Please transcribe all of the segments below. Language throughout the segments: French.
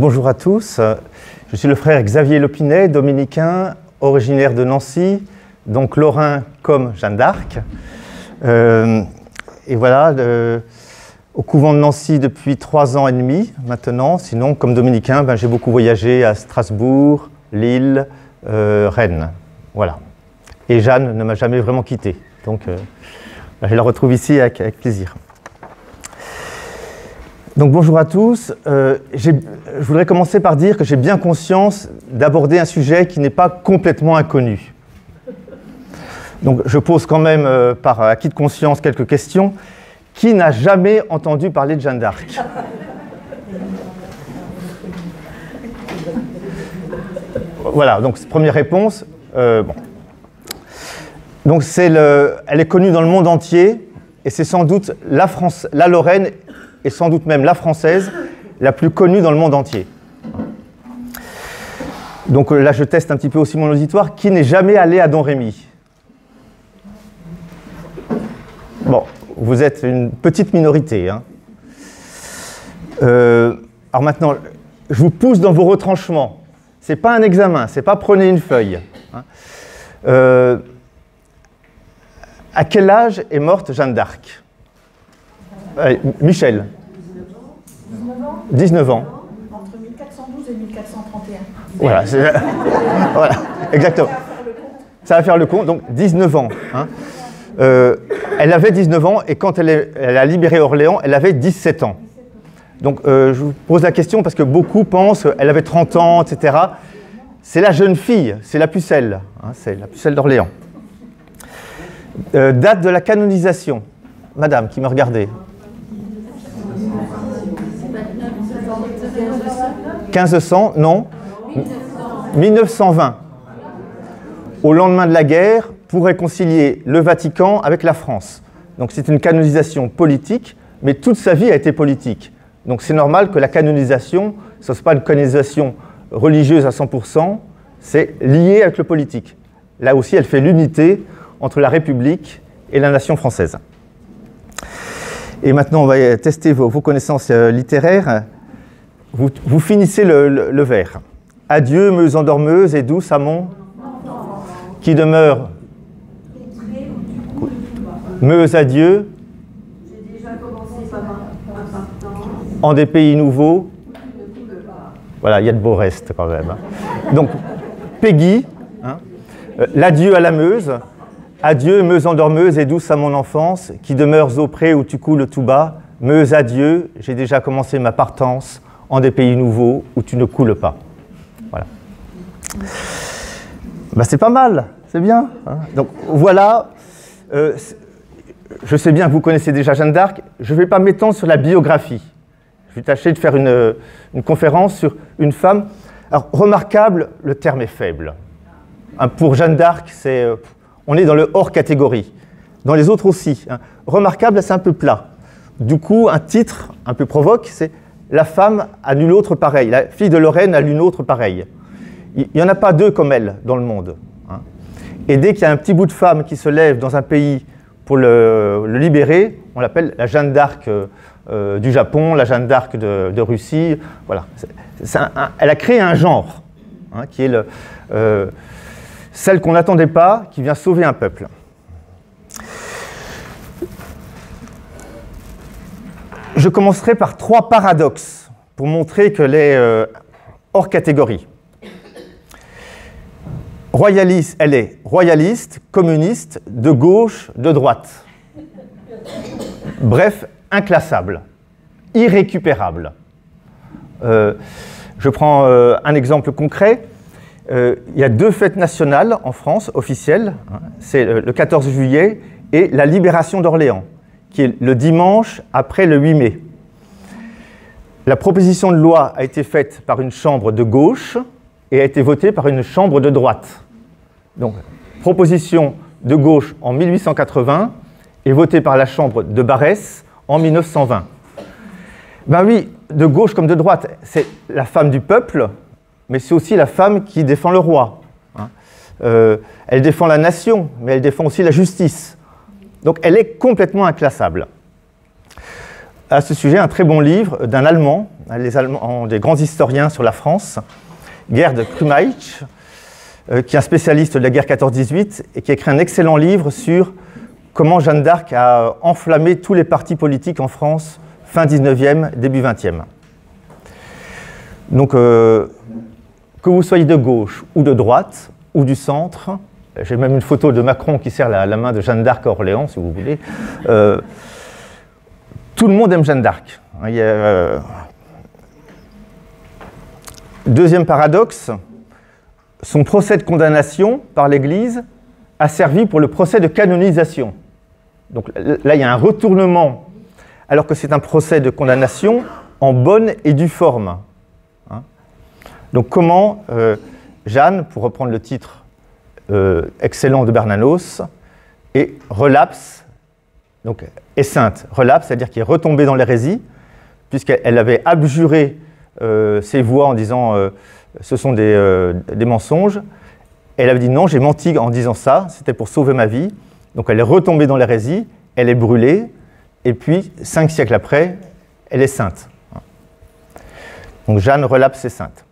Bonjour à tous, je suis le frère Xavier Lopinet, dominicain, originaire de Nancy, donc lorrain comme Jeanne d'Arc. Et voilà, au couvent de Nancy depuis 3 ans et demi maintenant. Sinon, comme dominicain, j'ai beaucoup voyagé à Strasbourg, Lille, Rennes. Voilà. Et Jeanne ne m'a jamais vraiment quitté. Donc, je la retrouve ici avec plaisir. Donc bonjour à tous. Je voudrais commencer par dire que j'ai bien conscience d'aborder un sujet qui n'est pas complètement inconnu. Donc je pose quand même par acquis de conscience quelques questions. Qui n'a jamais entendu parler de Jeanne d'Arc? Voilà, donc première réponse. Donc elle est connue dans le monde entier et c'est sans doute la Lorraine et sans doute même la française, la plus connue dans le monde entier. Donc là, je teste un petit peu aussi mon auditoire. Qui n'est jamais allé à Don Rémy? Bon, vous êtes une petite minorité. Hein. Alors maintenant, je vous pousse dans vos retranchements. Ce n'est pas un examen, ce n'est pas prenez une feuille. Hein. À quel âge est morte Jeanne d'Arc? Michel. 19 ans. Entre 1412 et 1431. Voilà, voilà, exactement. Ça va faire le compte, donc 19 ans. Hein. Elle avait 19 ans et quand elle a libéré Orléans, elle avait 17 ans. Donc je vous pose la question parce que beaucoup pensent qu'elle avait 30 ans, etc. C'est la jeune fille, c'est la pucelle, hein, c'est la pucelle d'Orléans. Date de la canonisation. Madame qui me regardait. 1500, non. 1920. Au lendemain de la guerre, pour réconcilier le Vatican avec la France. Donc c'est une canonisation politique, mais toute sa vie a été politique. Donc c'est normal que la canonisation, ce ne soit pas une canonisation religieuse à 100%, c'est lié avec le politique. Là aussi, elle fait l'unité entre la République et la nation française. Et maintenant, on va tester vos connaissances littéraires. Vous finissez le vers. Adieu, meuse endormeuse et douce amont, qui demeure. Meuse adieu, en des pays nouveaux. Voilà, il y a de beaux restes quand même. Hein. Donc, Peggy, hein, l'adieu à la Meuse. Adieu, Meuse endormeuse et douce à mon enfance, qui demeures au pré où tu coules tout bas. Meuse adieu, j'ai déjà commencé ma partance en des pays nouveaux où tu ne coules pas. Voilà. C'est pas mal, c'est bien. Hein. Donc voilà, je sais bien que vous connaissez déjà Jeanne d'Arc, je ne vais pas m'étendre sur la biographie. Je vais tâcher de faire une conférence sur une femme. Alors, remarquable, le terme est faible. Hein, pour Jeanne d'Arc, on est dans le hors catégorie. Dans les autres aussi. Hein. Remarquable, c'est un peu plat. Du coup, un titre un peu provoque, c'est « La femme à nulle autre pareille ». La fille de Lorraine à nulle autre pareille. Il n'y en a pas deux comme elle dans le monde. Hein. Et dès qu'il y a un petit bout de femme qui se lève dans un pays pour le libérer, on l'appelle la Jeanne d'Arc du Japon, la Jeanne d'Arc de Russie. Voilà. Elle a créé un genre, hein, qui est celle qu'on n'attendait pas, qui vient sauver un peuple. Je commencerai par 3 paradoxes pour montrer qu'elle est hors catégorie. Elle est royaliste, communiste, de gauche, de droite. Bref, inclassable, irrécupérable. Je prends un exemple concret. Il y a 2 fêtes nationales en France, officielles. Hein, c'est le 14 juillet et la libération d'Orléans, qui est le dimanche après le 8 mai. La proposition de loi a été faite par une chambre de gauche et a été votée par une chambre de droite. Donc, proposition de gauche en 1880 et votée par la chambre de Barès en 1920. Ben oui, de gauche comme de droite, c'est la femme du peuple, mais c'est aussi la femme qui défend le roi. Hein. Elle défend la nation, mais elle défend aussi la justice. Donc elle est complètement inclassable. à ce sujet un très bon livre d'un Allemand, les Allemands, des grands historiens sur la France, Gerd Krummeich, qui est un spécialiste de la guerre 14-18 et qui a écrit un excellent livre sur comment Jeanne d'Arc a enflammé tous les partis politiques en France, fin 19e, début 20e. Donc, que vous soyez de gauche ou de droite ou du centre, j'ai même une photo de Macron qui serre la main de Jeanne d'Arc à Orléans, si vous voulez, tout le monde aime Jeanne d'Arc. Deuxième paradoxe, son procès de condamnation par l'Église a servi pour le procès de canonisation. Donc là, il y a un retournement, alors que c'est un procès de condamnation en bonne et due forme. Donc comment Jeanne, pour reprendre le titre excellent de Bernanos, est relapse, donc est sainte. Relapse, c'est-à-dire qu'elle est retombée dans l'hérésie, puisqu'elle avait abjuré ses voix en disant ce sont des mensonges. Elle avait dit non, j'ai menti en disant ça, c'était pour sauver ma vie. Donc elle est retombée dans l'hérésie, elle est brûlée, et puis 5 siècles après, elle est sainte. Donc Jeanne relapse et sainte.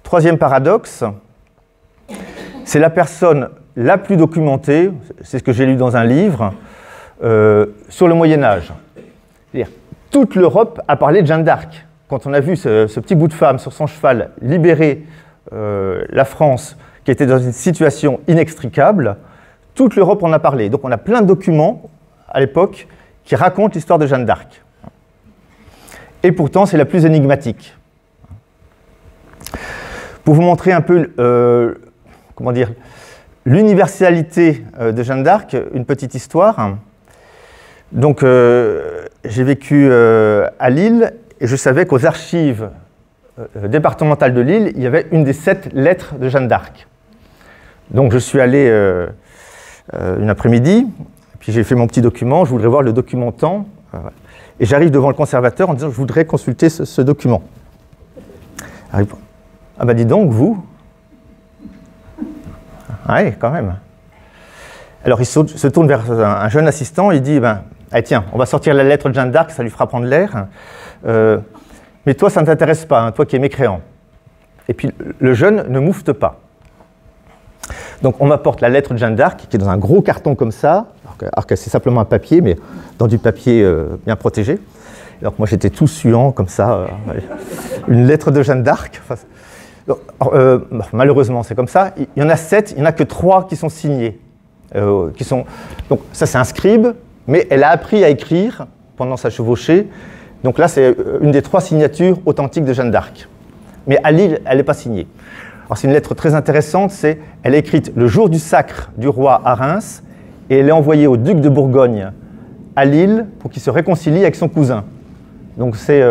Troisième paradoxe, c'est la personne la plus documentée, c'est ce que j'ai lu dans un livre, sur le Moyen-Âge. C'est-à-dire, toute l'Europe a parlé de Jeanne d'Arc. Quand on a vu ce petit bout de femme sur son cheval libérer la France, qui était dans une situation inextricable, toute l'Europe en a parlé. Donc on a plein de documents, à l'époque, qui racontent l'histoire de Jeanne d'Arc. Et pourtant, c'est la plus énigmatique. Pour vous montrer un peu, comment dire, l'universalité de Jeanne d'Arc, une petite histoire. Donc, j'ai vécu à Lille, et je savais qu'aux archives départementales de Lille, il y avait une des 7 lettres de Jeanne d'Arc. Donc, je suis allé une après-midi, puis j'ai fait mon petit document, je voudrais voir le documentant, et j'arrive devant le conservateur en disant « je voudrais consulter ce document ». Ah bah dis donc, vous? Oui, quand même. Alors il se tourne vers un jeune assistant, il dit ben, allez, tiens, on va sortir la lettre de Jeanne d'Arc, ça lui fera prendre l'air. Mais toi, ça ne t'intéresse pas, hein, toi qui es mécréant. Et puis le jeune ne moufte pas. Donc on m'apporte la lettre de Jeanne d'Arc, qui est dans un gros carton comme ça, alors que c'est simplement un papier, mais dans du papier bien protégé. Alors que moi j'étais tout suant comme ça, une lettre de Jeanne d'Arc. Enfin, malheureusement, c'est comme ça. Il y en a 7, il n'y en a que 3 qui sont signés. Donc ça, c'est un scribe, mais elle a appris à écrire pendant sa chevauchée. Donc là, c'est une des 3 signatures authentiques de Jeanne d'Arc. Mais à Lille, elle n'est pas signée. Alors c'est une lettre très intéressante, elle est écrite le jour du sacre du roi à Reims, et elle est envoyée au duc de Bourgogne à Lille pour qu'il se réconcilie avec son cousin. Donc c'est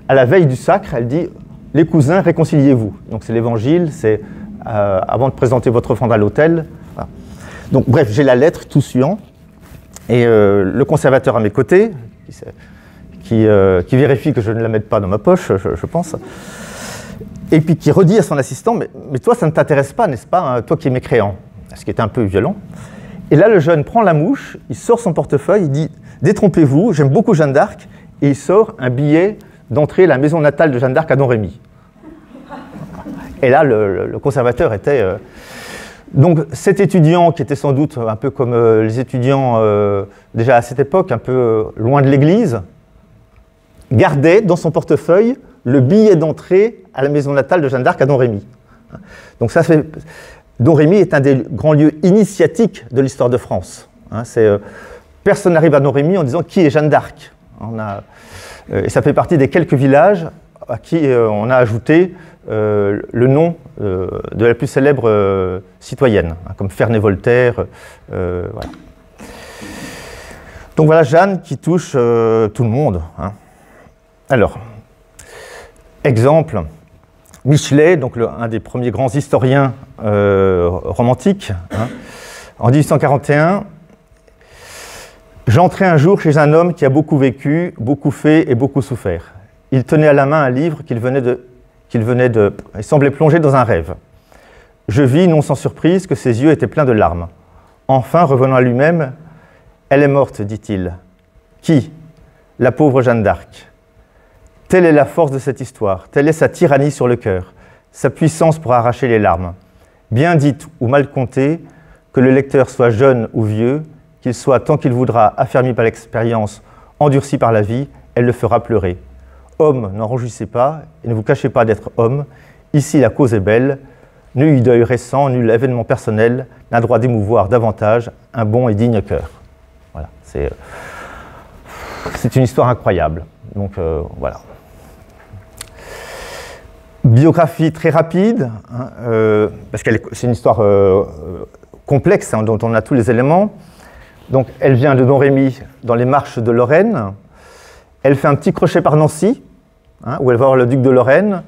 à la veille du sacre, elle dit « Les cousins, réconciliez-vous ». Donc c'est l'évangile, c'est avant de présenter votre offrande à l'autel. Voilà. Donc bref, j'ai la lettre tout suant, et le conservateur à mes côtés, qui vérifie que je ne la mette pas dans ma poche, je pense, et puis qui redit à son assistant « Mais toi, ça ne t'intéresse pas, n'est-ce pas, hein, toi qui es mécréant ?» Ce qui était un peu violent. Et là, le jeune prend la mouche, il sort son portefeuille, il dit « Détrompez-vous, j'aime beaucoup Jeanne d'Arc », et il sort un billet d'entrée à la maison natale de Jeanne d'Arc à Domrémy. Et là, le conservateur était... Donc cet étudiant, qui était sans doute un peu comme les étudiants déjà à cette époque, un peu loin de l'église, gardait dans son portefeuille le billet d'entrée à la maison natale de Jeanne d'Arc à Domrémy. Donc ça fait... Domrémy est un des grands lieux initiatiques de l'histoire de France. Personne n'arrive à Domrémy en disant qui est Jeanne d'Arc. Et ça fait partie des quelques villages à qui on a ajouté le nom de la plus célèbre citoyenne, comme Ferney-Voltaire. Voilà. Donc voilà Jeanne qui touche tout le monde. Alors, exemple, Michelet, donc un des premiers grands historiens romantiques, en 1841, j'entrai un jour chez un homme qui a beaucoup vécu, beaucoup fait et beaucoup souffert. Il tenait à la main un livre il semblait plonger dans un rêve. Je vis, non sans surprise, que ses yeux étaient pleins de larmes. Enfin, revenant à lui-même, « Elle est morte, dit-il. » « Qui » la pauvre Jeanne d'Arc. Telle est la force de cette histoire, telle est sa tyrannie sur le cœur, sa puissance pour arracher les larmes. Bien dite ou mal contée, que le lecteur soit jeune ou vieux, qu'il soit tant qu'il voudra affermi par l'expérience, endurci par la vie, elle le fera pleurer. Homme, n'en rougissez pas et ne vous cachez pas d'être homme. Ici, la cause est belle. Nul deuil récent, nul événement personnel n'a droit d'émouvoir davantage un bon et digne cœur. Voilà, c'est une histoire incroyable. Donc voilà. Biographie très rapide, hein, parce que c'est une histoire complexe, hein, dont on a tous les éléments. Donc elle vient de Domrémy dans les Marches de Lorraine. Elle fait un petit crochet par Nancy, hein, où elle va voir le duc de Lorraine.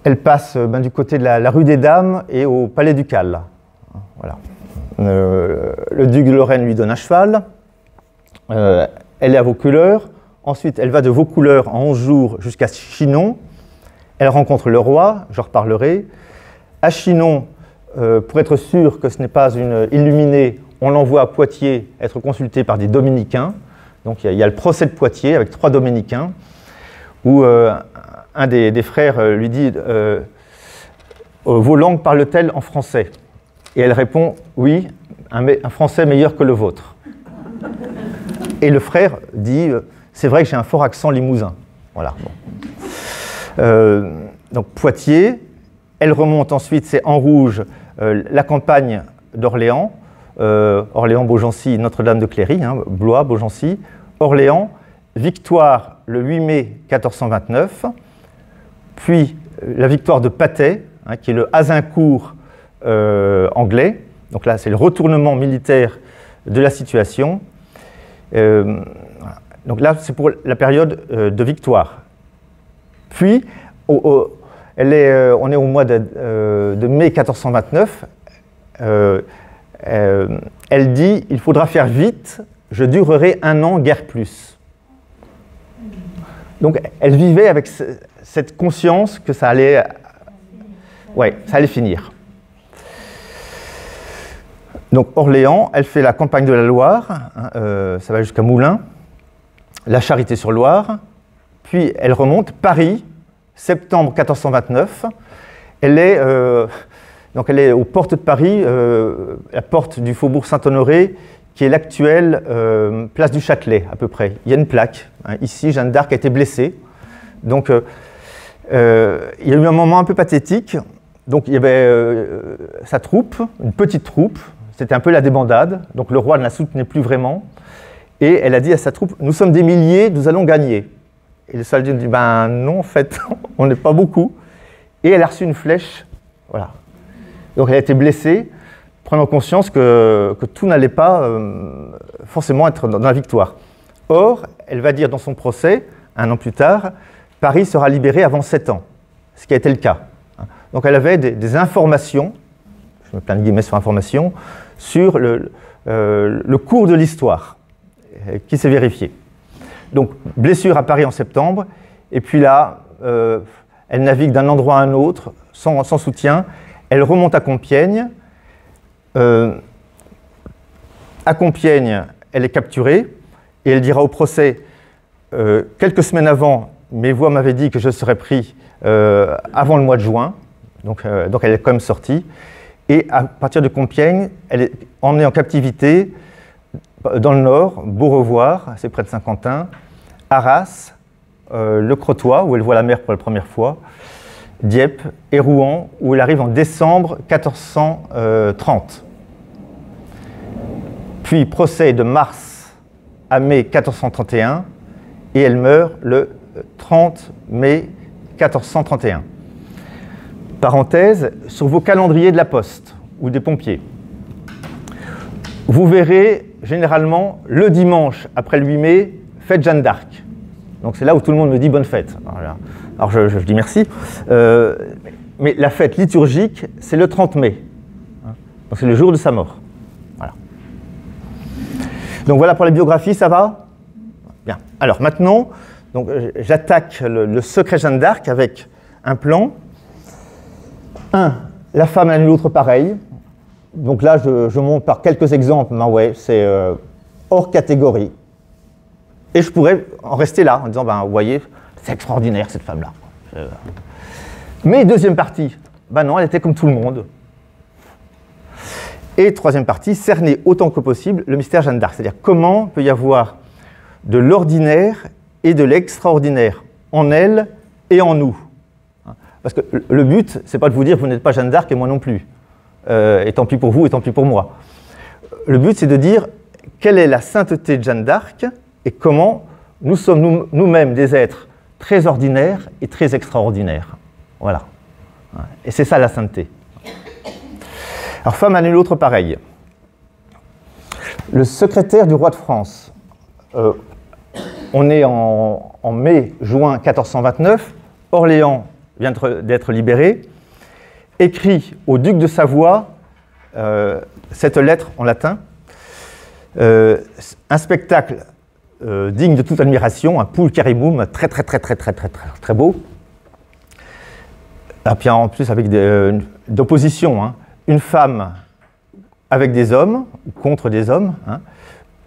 Elle passe du côté de la rue des Dames et au palais ducal. Voilà. Le duc de Lorraine lui donne un cheval. Elle est à Vaucouleurs. Ensuite, elle va de Vaucouleurs en 11 jours jusqu'à Chinon. Elle rencontre le roi, j'en reparlerai. À Chinon, pour être sûr que ce n'est pas une illuminée, on l'envoie à Poitiers être consulté par des dominicains. Donc il y a le procès de Poitiers avec 3 dominicains, où un des frères lui dit « Vos langues parlent-elles en français ?» Et elle répond « Oui, un français meilleur que le vôtre. » Et le frère dit « C'est vrai que j'ai un fort accent limousin. » Voilà. Bon. Donc Poitiers, elle remonte ensuite, c'est en rouge, la campagne d'Orléans, Orléans, Beaugency, Notre-Dame de Cléry, hein, Blois, Beaugency, Orléans, victoire le 8 mai 1429, puis la victoire de Patay, hein, qui est le Azincourt anglais. Donc là, c'est le retournement militaire de la situation. Voilà. Donc là, c'est pour la période de victoire. Puis, on est au mois de mai 1429. Elle dit « Il faudra faire vite, je durerai 1 an, guère plus ». Donc, elle vivait avec cette conscience que ça allait finir. Donc, Orléans, elle fait la campagne de la Loire, hein, ça va jusqu'à Moulins, la Charité-sur-Loire, puis elle remonte Paris, septembre 1429. Elle est aux portes de Paris, la porte du faubourg Saint-Honoré, qui est l'actuelle place du Châtelet, à peu près. Il y a une plaque. Hein, ici, Jeanne d'Arc a été blessée. Donc, il y a eu un moment un peu pathétique. Donc, il y avait sa troupe, une petite troupe. C'était un peu la débandade. Donc, le roi ne la soutenait plus vraiment. Et elle a dit à sa troupe, « Nous sommes des milliers, nous allons gagner. » Et le soldat dit, « Ben non, en fait, on n'est pas beaucoup. » Et elle a reçu une flèche. Voilà. Donc, elle a été blessée, prenant conscience que tout n'allait pas forcément être dans la victoire. Or, elle va dire dans son procès, 1 an plus tard, « Paris sera libéré avant 7 ans. » Ce qui a été le cas. Donc, elle avait des informations, je mets plein de guillemets sur informations, sur le cours de l'histoire qui s'est vérifié. Donc, blessure à Paris en septembre, et puis là, elle navigue d'un endroit à un autre, sans soutien. Elle remonte à Compiègne. À Compiègne, elle est capturée, et elle dira au procès, quelques semaines avant, mes voix m'avaient dit que je serais pris avant le mois de juin, donc elle est quand même sortie. Et à partir de Compiègne, elle est emmenée en captivité dans le nord, Beaurevoir, c'est près de Saint-Quentin, Arras, le Crotoy, où elle voit la mer pour la première fois, Dieppe et Rouen, où elle arrive en décembre 1430. Puis procès de mars à mai 1431, et elle meurt le 30 mai 1431. Parenthèse, sur vos calendriers de la Poste ou des pompiers, vous verrez généralement le dimanche après le 8 mai, fête Jeanne d'Arc. Donc c'est là où tout le monde me dit bonne fête. Alors je dis merci. Mais la fête liturgique, c'est le 30 mai. Donc c'est le jour de sa mort. Voilà. Donc voilà pour les biographies, ça va ? Bien. Alors maintenant, j'attaque le secret Jeanne d'Arc avec un plan. 1. La femme à nul autre pareil. Donc là, je montre par quelques exemples, mais ouais, c'est hors catégorie. Et je pourrais en rester là, en disant, ben, vous voyez, c'est extraordinaire cette femme-là. Mais deuxième partie, ben non, elle était comme tout le monde. Et troisième partie, cerner autant que possible le mystère Jeanne d'Arc. C'est-à-dire comment peut y avoir de l'ordinaire et de l'extraordinaire en elle et en nous. Parce que le but, c'est pas de vous dire vous n'êtes pas Jeanne d'Arc et moi non plus. Et tant pis pour vous et tant pis pour moi. Le but, c'est de dire quelle est la sainteté de Jeanne d'Arc et comment nous sommes nous-mêmes des êtres très ordinaires et très extraordinaires. Voilà. Et c'est ça la sainteté. Alors, femme à nul autre pareil. Le secrétaire du roi de France, on est en mai-juin 1429, Orléans vient d'être libéré, écrit au duc de Savoie cette lettre en latin, un spectacle digne de toute admiration, un pulcherrimum très beau, et puis en plus avec d'opposition, hein. Une femme avec des hommes, ou contre des hommes, hein.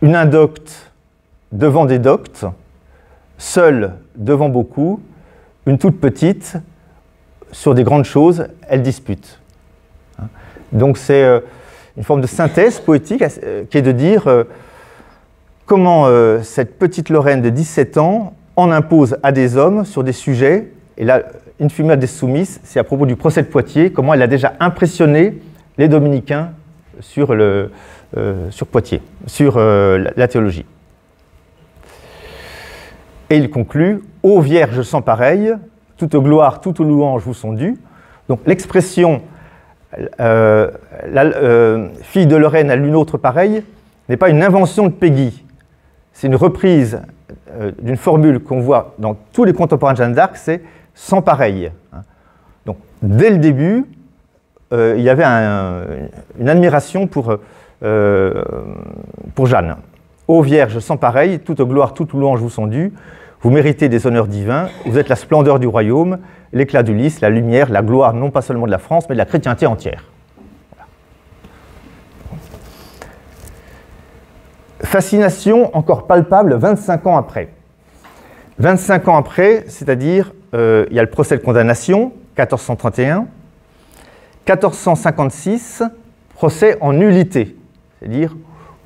Une indocte devant des doctes, seule devant beaucoup, une toute petite, sur des grandes choses, elle dispute. Hein. Donc c'est une forme de synthèse poétique qui est de dire comment cette petite Lorraine de 17 ans en impose à des hommes sur des sujets, et là, Infima des Soumis, c'est à propos du procès de Poitiers, comment elle a déjà impressionné les dominicains sur Poitiers, sur la théologie. Et il conclut « Ô Vierge sans pareille, toute gloire, toute louange vous sont dues ». Donc l'expression fille de Lorraine à l'une autre pareille n'est pas une invention de Péguy, c'est une reprise d'une formule qu'on voit dans tous les contemporains de Jeanne d'Arc, c'est « sans pareille ». Donc dès le début, il y avait une admiration pour Jeanne. Ô Vierge sans pareille, toute gloire, toute louange vous sont dues, vous méritez des honneurs divins, vous êtes la splendeur du royaume, l'éclat du lys, la lumière, la gloire non pas seulement de la France, mais de la chrétienté entière. Voilà. Fascination encore palpable 25 ans après. 25 ans après, c'est-à-dire, il y a le procès de condamnation, 1431, 1456, procès en nullité, c'est-à-dire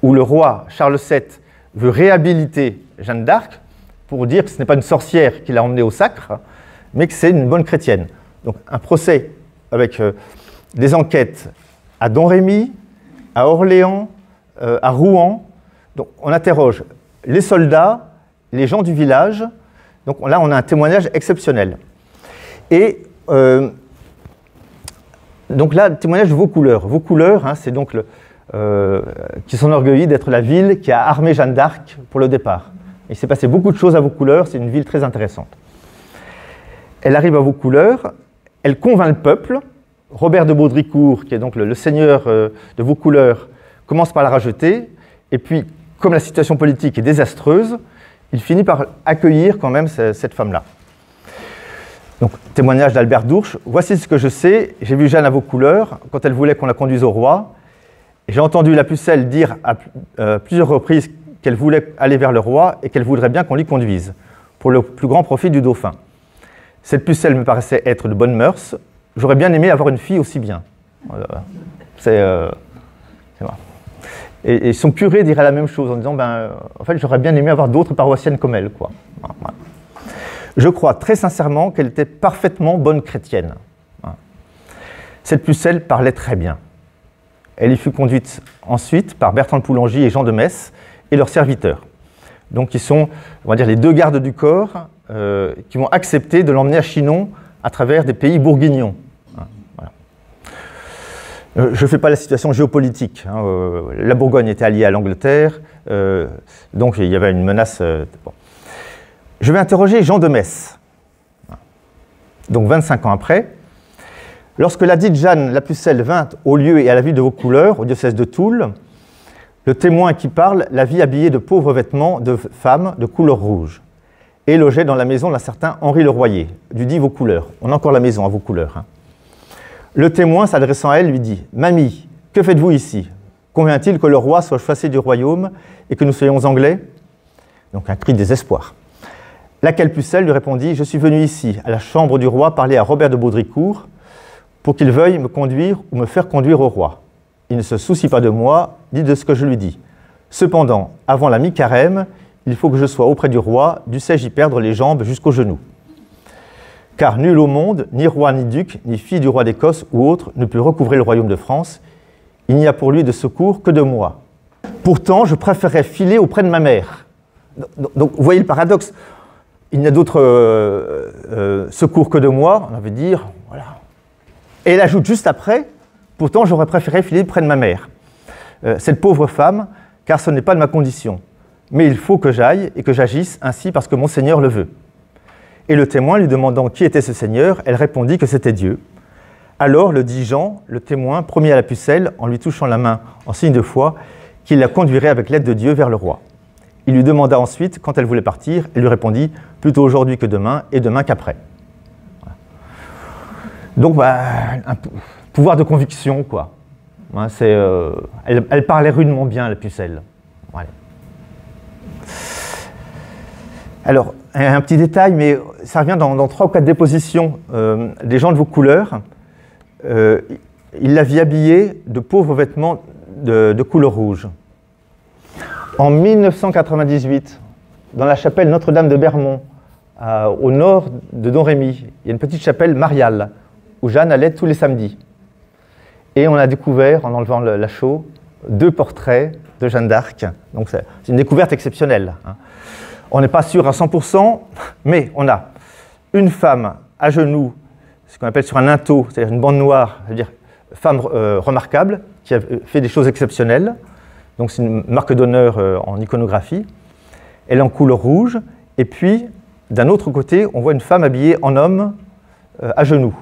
où le roi Charles VII veut réhabiliter Jeanne d'Arc pour dire que ce n'est pas une sorcière qui l'a emmenée au sacre, mais que c'est une bonne chrétienne. Donc un procès avec des enquêtes à Domrémy, à Orléans, à Rouen. Donc on interroge les soldats, les gens du village. Donc là, on a un témoignage exceptionnel. Et donc là, le témoignage de Vaucouleurs. Vaucouleurs, hein, c'est donc qui s'enorgueillit d'être la ville qui a armé Jeanne d'Arc pour le départ. Il s'est passé beaucoup de choses à Vaucouleurs, c'est une ville très intéressante. Elle arrive à Vaucouleurs, elle convainc le peuple. Robert de Baudricourt, qui est donc le seigneur de Vaucouleurs, commence par la racheter, et puis, comme la situation politique est désastreuse, il finit par accueillir quand même cette femme-là. Donc, témoignage d'Albert d'Ourche. Voici ce que je sais. J'ai vu Jeanne à Vaucouleurs quand elle voulait qu'on la conduise au roi. J'ai entendu la pucelle dire à plusieurs reprises qu'elle voulait aller vers le roi et qu'elle voudrait bien qu'on l'y conduise, pour le plus grand profit du dauphin. Cette pucelle me paraissait être de bonnes mœurs. J'aurais bien aimé avoir une fille aussi bien. C'est vrai. Et son curé dirait la même chose en disant en fait, j'aurais bien aimé avoir d'autres paroissiennes comme elle, quoi. Voilà. Je crois très sincèrement qu'elle était parfaitement bonne chrétienne. Cette pucelle parlait très bien. Elle y fut conduite ensuite par Bertrand de Poulengy et Jean de Metz et leurs serviteurs. Donc, qui sont, on va dire, les deux gardes du corps qui vont accepter de l'emmener à Chinon à travers des pays bourguignons. Voilà. Je ne fais pas la situation géopolitique. La Bourgogne était alliée à l'Angleterre, donc il y avait une menace. Bon. Je vais interroger Jean de Metz. Donc 25 ans après, lorsque la dite Jeanne la Pucelle vint au lieu et à la ville de Vaucouleurs, au diocèse de Toul, le témoin qui parle la vit habillée de pauvres vêtements de femme de couleur rouge et logeait dans la maison d'un certain Henri le Royer, du dit Vaucouleurs. On a encore la maison à Vaucouleurs. Le témoin, s'adressant à elle, lui dit « Mamie, que faites-vous ici? Convient-il que le roi soit chassé du royaume et que nous soyons anglais ?» Donc un cri de désespoir. Laquelle Pucelle lui répondit « Je suis venu ici, à la chambre du roi, parler à Robert de Baudricourt pour qu'il veuille me conduire ou me faire conduire au roi. Il ne se soucie pas de moi, ni de ce que je lui dis. Cependant, avant la mi-carême, il faut que je sois auprès du roi, dussé-je y perdre les jambes jusqu'aux genoux. Car nul au monde, ni roi, ni duc, ni fille du roi d'Écosse ou autre, ne peut recouvrer le royaume de France. Il n'y a pour lui de secours que de moi. Pourtant, je préférerais filer auprès de ma mère. » Donc, vous voyez le paradoxe. Il n'y a d'autre secours que de moi, on veut dire, voilà. Et elle ajoute juste après, pourtant j'aurais préféré filer près de ma mère. Cette pauvre femme, car ce n'est pas de ma condition. Mais il faut que j'aille et que j'agisse ainsi parce que mon Seigneur le veut. Et le témoin lui demandant qui était ce Seigneur, elle répondit que c'était Dieu. Alors le dit Jean, le témoin, promit à la Pucelle, en lui touchant la main en signe de foi, qu'il la conduirait avec l'aide de Dieu vers le roi. Il lui demanda ensuite, quand elle voulait partir, elle lui répondit « plutôt aujourd'hui que demain, et demain qu'après ». Donc, un pouvoir de conviction, quoi. Elle parlait rudement bien, la Pucelle. Ouais. Alors, un petit détail, mais ça revient dans 3 ou 4 dépositions des gens de vos couleurs. Il l'avait habillée de pauvres vêtements de couleur rouge. En 1998, dans la chapelle Notre-Dame de Bermond, au nord de Domrémy, il y a une petite chapelle mariale où Jeanne allait tous les samedis. Et on a découvert, en enlevant la chaux, 2 portraits de Jeanne d'Arc. Donc c'est une découverte exceptionnelle. On n'est pas sûr à 100%, mais on a une femme à genoux, ce qu'on appelle sur un linteau, c'est-à-dire une bande noire, c'est-à-dire femme remarquable, qui a fait des choses exceptionnelles. Donc c'est une marque d'honneur en iconographie. Elle est en couleur rouge. Et puis, d'un autre côté, on voit une femme habillée en homme à genoux.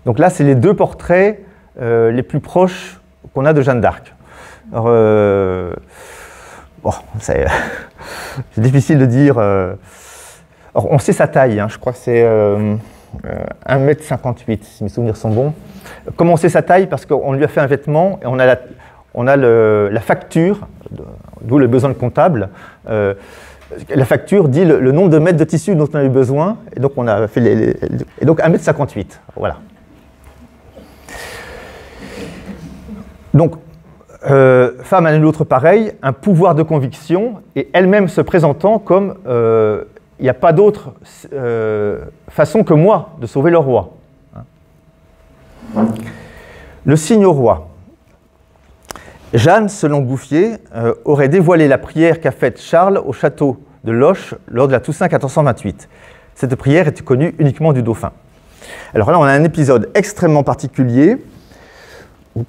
Donc là, c'est les 2 portraits les plus proches qu'on a de Jeanne d'Arc. Alors, bon, c'est difficile de dire. Alors, on sait sa taille, hein, je crois que c'est 1,58 m, si mes souvenirs sont bons. Comment on sait sa taille? Parce qu'on lui a fait un vêtement et on a la facture, d'où le besoin de comptable. La facture dit le nombre de mètres de tissu dont on a eu besoin, et donc on a fait et donc 1,58 m, voilà. Donc, femme à l'un ou l'autre pareil, un pouvoir de conviction, et elle-même se présentant comme il n'y a pas d'autre façon que moi de sauver le roi. Le signe au roi. Jeanne, selon Gouffier, aurait dévoilé la prière qu'a faite Charles au château de Loches lors de la Toussaint 1428. Cette prière était connue uniquement du dauphin. Alors là, on a un épisode extrêmement particulier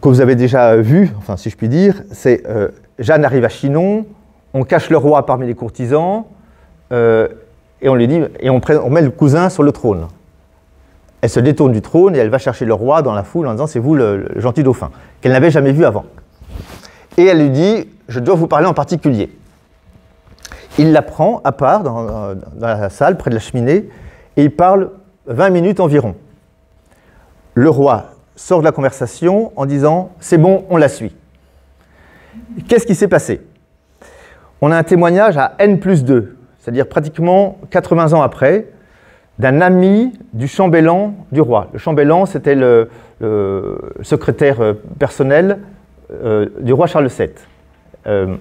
que vous avez déjà vu, enfin si je puis dire, c'est Jeanne arrive à Chinon, on cache le roi parmi les courtisans, et on lui dit, et on met le cousin sur le trône. Elle se détourne du trône et elle va chercher le roi dans la foule en disant « c'est vous le gentil dauphin », qu'elle n'avait jamais vu avant. Et elle lui dit « je dois vous parler en particulier ». Il la prend à part dans la salle, près de la cheminée, et il parle 20 minutes environ. Le roi sort de la conversation en disant « c'est bon, on la suit ». Qu'est-ce qui s'est passé? On a un témoignage à N+2, c'est-à-dire pratiquement 80 ans après, d'un ami du chambellan du roi. Le chambellan, c'était le secrétaire personnel du roi Charles VII,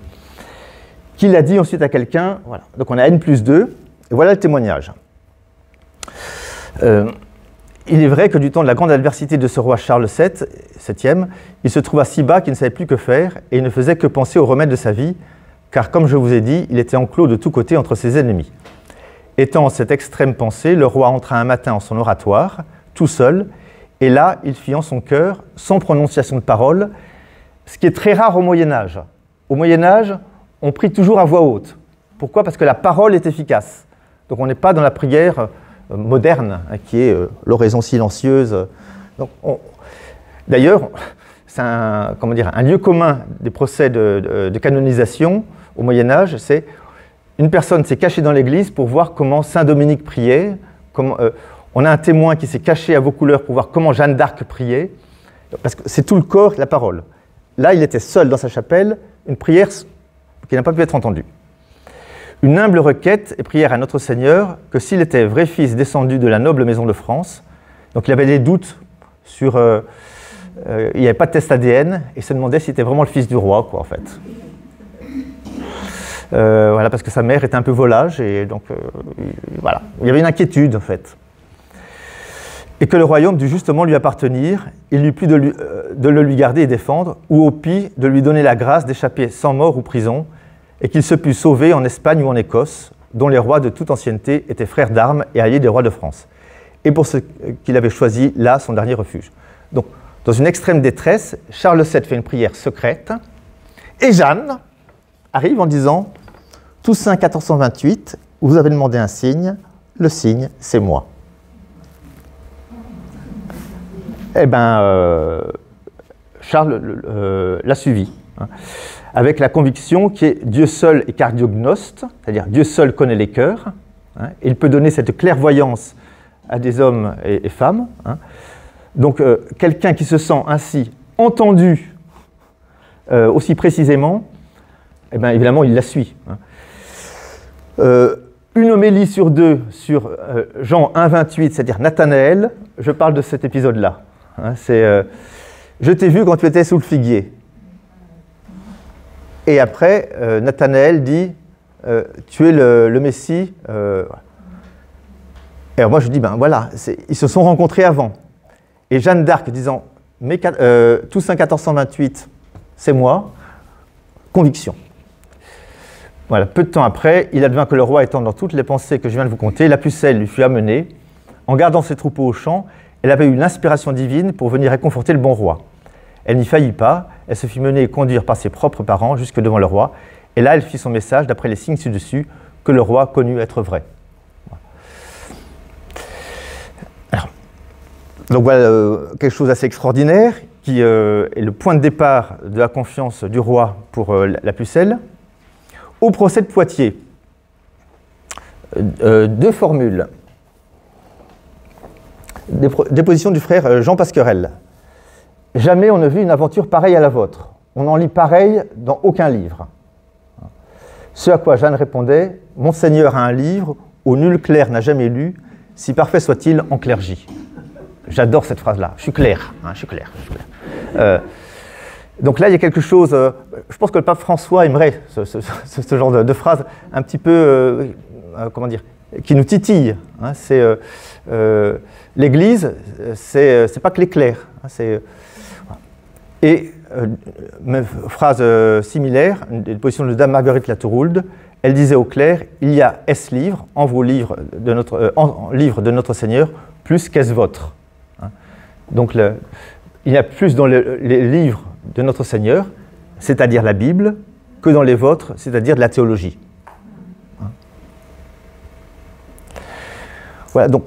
qui l'a dit ensuite à quelqu'un. Voilà. Donc on a N+2, et voilà le témoignage. Il est vrai que du temps de la grande adversité de ce roi Charles VIIe, il se trouva si bas qu'il ne savait plus que faire, et il ne faisait que penser au remède de sa vie, car comme je vous ai dit, il était enclos de tous côtés entre ses ennemis. Étant en cette extrême pensée, le roi entra un matin en son oratoire, tout seul, et là, il fit en son cœur, sans prononciation de parole, ce qui est très rare au Moyen-Âge. Au Moyen-Âge, on prie toujours à voix haute. Pourquoi? Parce que la parole est efficace. Donc on n'est pas dans la prière moderne, qui est l'oraison silencieuse. D'ailleurs, c'est un lieu commun des procès de canonisation au Moyen-Âge, c'est une personne s'est cachée dans l'église pour voir comment Saint Dominique priait. On a un témoin qui s'est caché à Vaucouleurs pour voir comment Jeanne d'Arc priait, parce que c'est tout le corps, la parole. Là, il était seul dans sa chapelle, une prière qui n'a pas pu être entendue. Une humble requête et prière à notre Seigneur que s'il était vrai fils descendu de la noble maison de France, donc il avait des doutes sur... il n'y avait pas de test ADN, et se demandait s'il était vraiment le fils du roi, quoi, en fait. Voilà, parce que sa mère était un peu volage, et donc, voilà. Il y avait une inquiétude, en fait. Et que le royaume dut justement lui appartenir, il n'eut plus de le lui garder et défendre, ou au pis, de lui donner la grâce d'échapper sans mort ou prison, et qu'il se pût sauver en Espagne ou en Écosse, dont les rois de toute ancienneté étaient frères d'armes et alliés des rois de France. Et pour ce qu'il avait choisi là son dernier refuge. Donc, dans une extrême détresse, Charles VII fait une prière secrète, et Jeanne arrive en disant « Toussaint 1428, vous avez demandé un signe, le signe, c'est moi. » Eh bien, Charles l'a suivi, hein, avec la conviction qui est Dieu seul est cardiognoste, c'est-à-dire Dieu seul connaît les cœurs, hein, il peut donner cette clairvoyance à des hommes et femmes. Hein. Donc, quelqu'un qui se sent ainsi entendu aussi précisément, eh bien, évidemment, il la suit. Hein. Une homélie sur deux sur Jean 1,28, c'est-à-dire Nathanaël, je parle de cet épisode-là. Hein, c'est je t'ai vu quand tu étais sous le figuier. Et après, Nathanaël dit tu es le Messie. Et alors moi je dis ben voilà, ils se sont rencontrés avant. Et Jeanne d'Arc disant Toussaint 1428, c'est moi, conviction. Voilà, peu de temps après, il advint que le roi étant dans toutes les pensées que je viens de vous conter, la pucelle lui fut amenée. En gardant ses troupeaux au champ, elle avait eu l'inspiration divine pour venir réconforter le bon roi. Elle n'y faillit pas, elle se fit mener et conduire par ses propres parents jusque devant le roi, et là elle fit son message d'après les signes ci-dessus, que le roi connut être vrai. Alors, donc voilà quelque chose d'assez extraordinaire, qui est le point de départ de la confiance du roi pour la pucelle. Au procès de Poitiers, deux formules. Déposition du frère Jean Pasquerel. Jamais on ne vit une aventure pareille à la vôtre. On n'en lit pareil dans aucun livre. Ce à quoi Jeanne répondait, Monseigneur a un livre où nul clerc n'a jamais lu, si parfait soit-il en clergie. J'adore cette phrase-là. Je suis clair. Hein, je suis clair. Donc là, il y a quelque chose, je pense que le pape François aimerait ce genre de phrase un petit peu, comment dire, qui nous titille. Hein, l'Église, c'est pas que les clercs. Hein, et une phrase similaire, une position de Dame Marguerite Latourulde, elle disait aux clercs, il y a est-ce livre en vos livres de notre Seigneur, plus qu'est-ce vôtre. Hein, donc il y a plus dans les livres de notre Seigneur, c'est-à-dire la Bible, que dans les vôtres, c'est-à-dire de la théologie. Voilà, donc,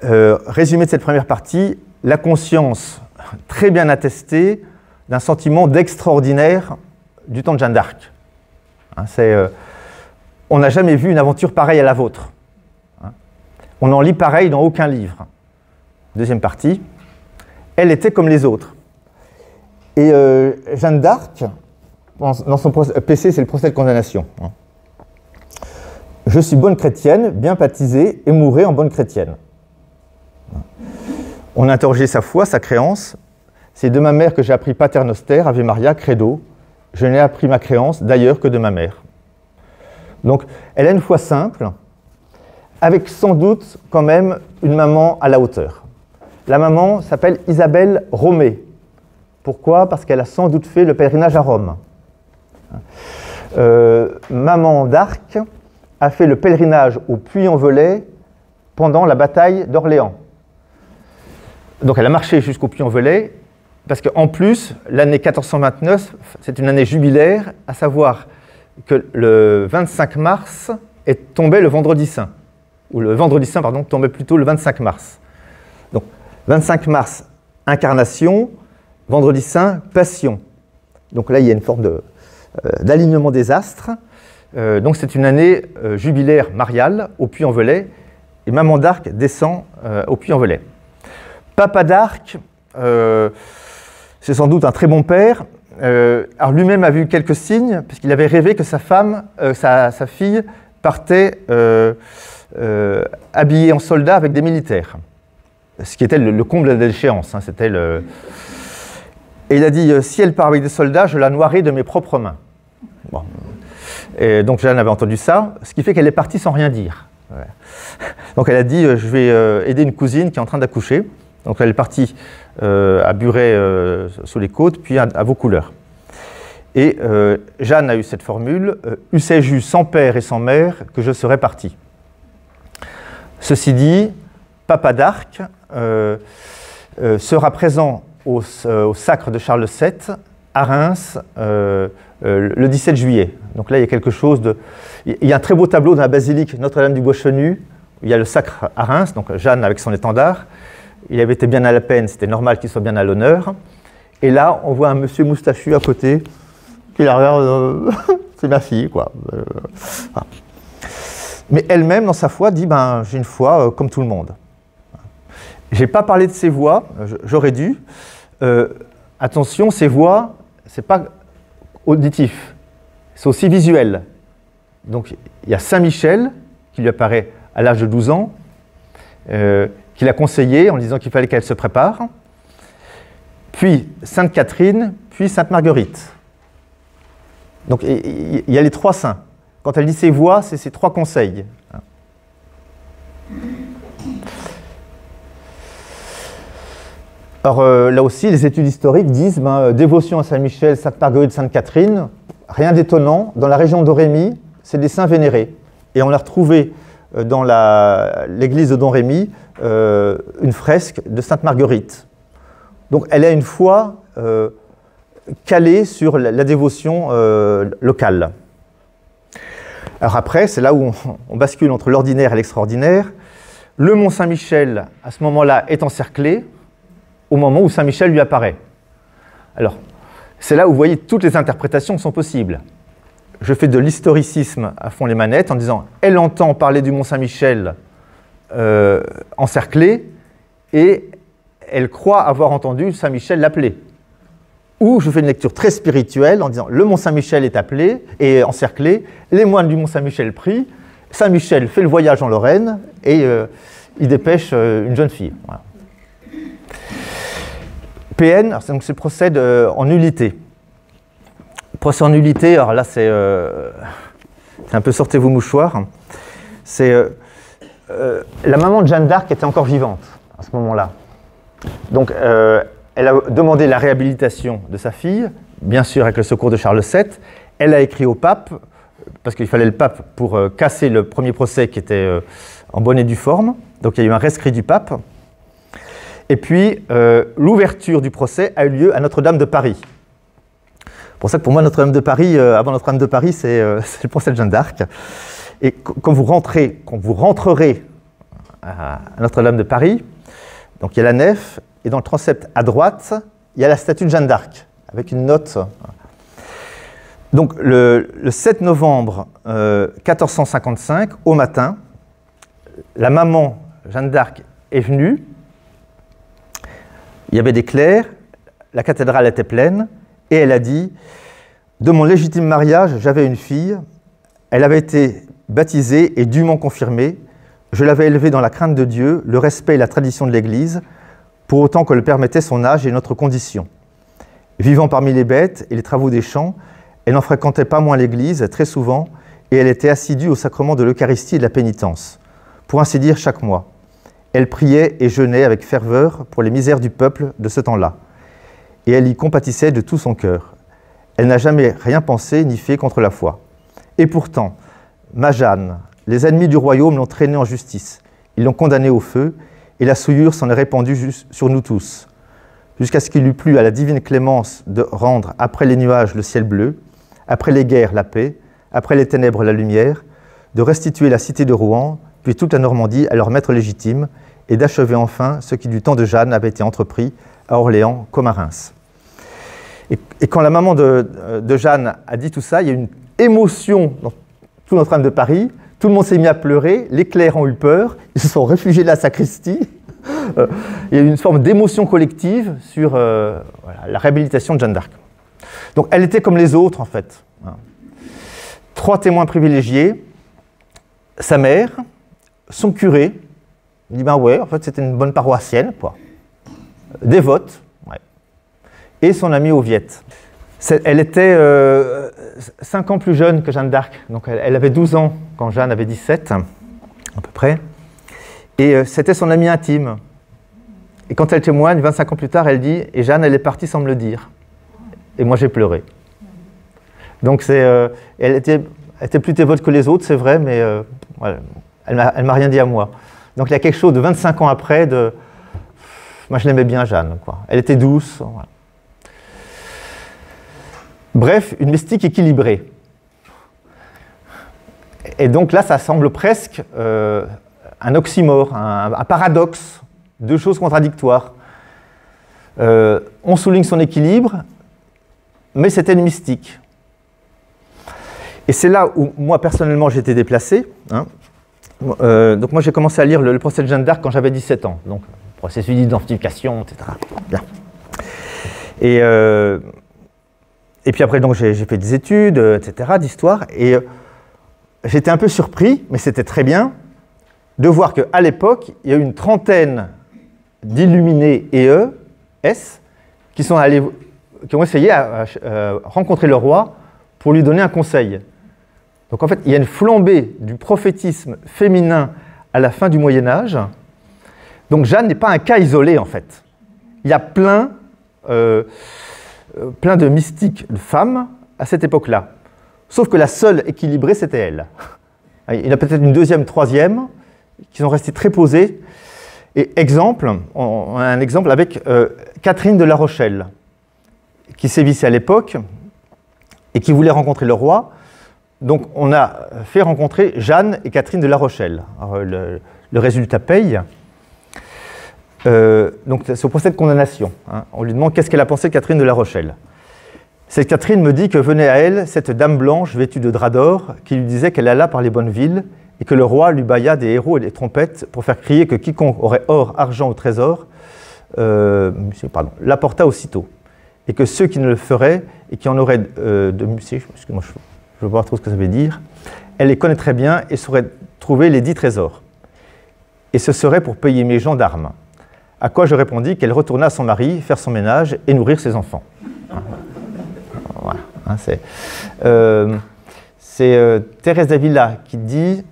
résumé de cette première partie, la conscience très bien attestée d'un sentiment d'extraordinaire du temps de Jeanne d'Arc. Hein, on n'a jamais vu une aventure pareille à la vôtre. Hein, on n'en lit pareil dans aucun livre. Deuxième partie, elle était comme les autres. Et Jeanne d'Arc, dans son PC, c'est le procès de condamnation. Hein. Je suis bonne chrétienne, bien baptisée et mourrai en bonne chrétienne. On a interrogé sa foi, sa créance. C'est de ma mère que j'ai appris Pater Noster, Ave Maria, Credo. Je n'ai appris ma créance d'ailleurs que de ma mère. Donc, elle a une foi simple, avec sans doute quand même une maman à la hauteur. La maman s'appelle Isabelle Romé. Pourquoi ? Parce qu'elle a sans doute fait le pèlerinage à Rome. Maman d'Arc a fait le pèlerinage au Puy-en-Velay pendant la bataille d'Orléans. Donc elle a marché jusqu'au Puy-en-Velay, parce qu'en plus, l'année 1429, c'est une année jubilaire, à savoir que le 25 mars tombait le Vendredi Saint, ou le Vendredi Saint, pardon, tombait plutôt le 25 mars. Donc 25 mars, incarnation, Vendredi Saint, Passion. Donc là, il y a une forme d'alignement des astres. Donc c'est une année jubilaire mariale au Puy-en-Velay, et Maman d'Arc descend au Puy-en-Velay. Papa d'Arc, c'est sans doute un très bon père. Alors lui-même a vu quelques signes, puisqu'il avait rêvé que sa fille partait habillé en soldat avec des militaires. Ce qui était le comble de l'échéance. Hein, et il a dit, si elle part avec des soldats, je la noierai de mes propres mains. Bon. Et donc Jeanne avait entendu ça, ce qui fait qu'elle est partie sans rien dire. Ouais. Donc elle a dit, je vais aider une cousine qui est en train d'accoucher. Donc elle est partie à Buret sous les côtes, puis à Vaucouleurs. Et Jeanne a eu cette formule, eussé-je eu sans père et sans mère, que je serais partie. Ceci dit, Papa d'Arc sera présent au sacre de Charles VII à Reims le 17 juillet. Donc là, il y a quelque chose de... Il y a un très beau tableau dans la basilique Notre-Dame du Bois-Chenu. Il y a le sacre à Reims, donc Jeanne avec son étendard. Il avait été bien à la peine, c'était normal qu'il soit bien à l'honneur. Et là, on voit un monsieur moustachu à côté qui la regarde, c'est ma fille, quoi. Voilà. Mais elle-même, dans sa foi, dit, j'ai une foi comme tout le monde. Je n'ai pas parlé de ses voix, j'aurais dû. Attention, ces voix, ce n'est pas auditif, c'est aussi visuel. Donc, il y a Saint Michel, qui lui apparaît à l'âge de 12 ans, qui l'a conseillé en disant qu'il fallait qu'elle se prépare, puis Sainte Catherine, puis Sainte Marguerite. Donc, il y a les trois saints. Quand elle dit ses voix, c'est ces trois conseils. Alors là aussi, les études historiques disent dévotion à Saint Michel, Sainte Marguerite, Sainte Catherine, rien d'étonnant. Dans la région d'Orémy, c'est des saints vénérés. Et on a retrouvé dans l'église de Don Rémy une fresque de Sainte Marguerite. Donc elle a une foi calée sur la dévotion locale. Alors après, c'est là où on bascule entre l'ordinaire et l'extraordinaire. Le mont Saint-Michel, à ce moment-là, est encerclé au moment où Saint-Michel lui apparaît. Alors, c'est là où vous voyez toutes les interprétations sont possibles. Je fais de l'historicisme à fond les manettes en disant elle entend parler du mont Saint-Michel encerclé et elle croit avoir entendu Saint-Michel l'appeler. Ou je fais une lecture très spirituelle en disant le mont Saint-Michel est appelé et encerclé, les moines du mont Saint-Michel prient, Saint-Michel fait le voyage en Lorraine et il dépêche une jeune fille. Voilà. PN, donc c'est procède en nullité. Procès en nullité, alors là c'est un peu sortez vos mouchoirs. C'est la maman de Jeanne d'Arc était encore vivante à ce moment-là. Donc elle a demandé la réhabilitation de sa fille, bien sûr avec le secours de Charles VII. Elle a écrit au pape, parce qu'il fallait le pape pour casser le premier procès qui était en bonne et due forme. Donc il y a eu un rescrit du pape. Et puis l'ouverture du procès a eu lieu à Notre-Dame de Paris. C'est pour ça que pour moi, Notre-Dame de Paris, avant Notre-Dame de Paris, c'est le procès de Jeanne d'Arc. Et quand vous rentrerez à Notre-Dame de Paris, donc il y a la nef, et dans le transept à droite, il y a la statue de Jeanne d'Arc, avec une note. Donc le 7 novembre 1455, au matin, la maman Jeanne d'Arc est venue, il y avait des clercs, la cathédrale était pleine, et elle a dit « De mon légitime mariage, j'avais une fille, elle avait été baptisée et dûment confirmée, je l'avais élevée dans la crainte de Dieu, le respect et la tradition de l'Église, pour autant que le permettait son âge et notre condition. Vivant parmi les bêtes et les travaux des champs, elle n'en fréquentait pas moins l'Église, très souvent, et elle était assidue au sacrement de l'Eucharistie et de la pénitence, pour ainsi dire chaque mois. Elle priait et jeûnait avec ferveur pour les misères du peuple de ce temps-là, et elle y compatissait de tout son cœur. Elle n'a jamais rien pensé ni fait contre la foi. Et pourtant, ma Jeanne, les ennemis du royaume l'ont traînée en justice, ils l'ont condamnée au feu, et la souillure s'en est répandue sur nous tous, jusqu'à ce qu'il eût plu à la divine clémence de rendre après les nuages le ciel bleu, après les guerres la paix, après les ténèbres la lumière, de restituer la cité de Rouen, puis toute la Normandie à leur maître légitime, et d'achever enfin ce qui du temps de Jeanne avait été entrepris à Orléans comme à Reims. Et quand la maman de Jeanne a dit tout ça, il y a eu une émotion dans tout Notre-Dame de Paris, tout le monde s'est mis à pleurer, les clercs ont eu peur, ils se sont réfugiés de la sacristie. Il y a eu une forme d'émotion collective sur voilà, la réhabilitation de Jeanne d'Arc. Donc elle était comme les autres en fait. 3 témoins privilégiés, sa mère, son curé, il dit ben ouais, en fait c'était une bonne paroissienne, quoi. Dévote, ouais. Et son amie Auviette. Elle était 5 ans plus jeune que Jeanne d'Arc, donc elle avait 12 ans quand Jeanne avait 17, à peu près. Et c'était son amie intime. Et quand elle témoigne, 25 ans plus tard, elle dit « Et Jeanne, elle est partie sans me le dire. Et moi, j'ai pleuré. » Donc, elle était plus dévote que les autres, c'est vrai, mais voilà, elle m'a rien dit à moi. Donc, il y a quelque chose de 25 ans après, moi, je l'aimais bien, Jeanne, quoi. Elle était douce. Voilà. Bref, une mystique équilibrée. Et donc là, ça semble presque un oxymore, un paradoxe, deux choses contradictoires. On souligne son équilibre, mais c'était une mystique. Et c'est là où, moi, personnellement, j'ai été déplacé. Hein. Donc moi, j'ai commencé à lire le procès de Jeanne d'Arc quand j'avais 17 ans. Donc, processus d'identification, etc. Bien. Et puis après, donc, j'ai fait des études, etc., d'histoire. Et j'étais un peu surpris, mais c'était très bien, de voir qu'à l'époque, il y a eu une trentaine d'illuminés qui ont essayé à rencontrer le roi pour lui donner un conseil. Donc en fait, il y a une flambée du prophétisme féminin à la fin du Moyen-Âge. Donc Jeanne n'est pas un cas isolé, en fait. Il y a plein de mystiques de femmes à cette époque-là. Sauf que la seule équilibrée, c'était elle. Il y en a peut-être une deuxième, troisième, qui sont restées très posées. Et exemple, on a un exemple avec Catherine de La Rochelle, qui sévissait à l'époque et qui voulait rencontrer le roi. Donc on a fait rencontrer Jeanne et Catherine de La Rochelle. Alors, le résultat paye. Donc c'est au procès de condamnation. Hein. On lui demande qu'est-ce qu'elle a pensé de Catherine de La Rochelle. Cette Catherine me dit que venait à elle cette dame blanche vêtue de drap d'or qui lui disait qu'elle alla par les bonnes villes et que le roi lui bailla des héros et des trompettes pour faire crier que quiconque aurait or, argent ou trésor l'apporta aussitôt. Et que ceux qui ne le feraient et qui en auraient excusez-moi, je ne vois pas trop ce que ça veut dire, elle les connaîtrait bien et saurait trouver les 10 trésors. Et ce serait pour payer mes gendarmes. À quoi je répondis qu'elle retourna à son mari, faire son ménage et nourrir ses enfants. Voilà, hein, c'est Thérèse d'Avila qui dit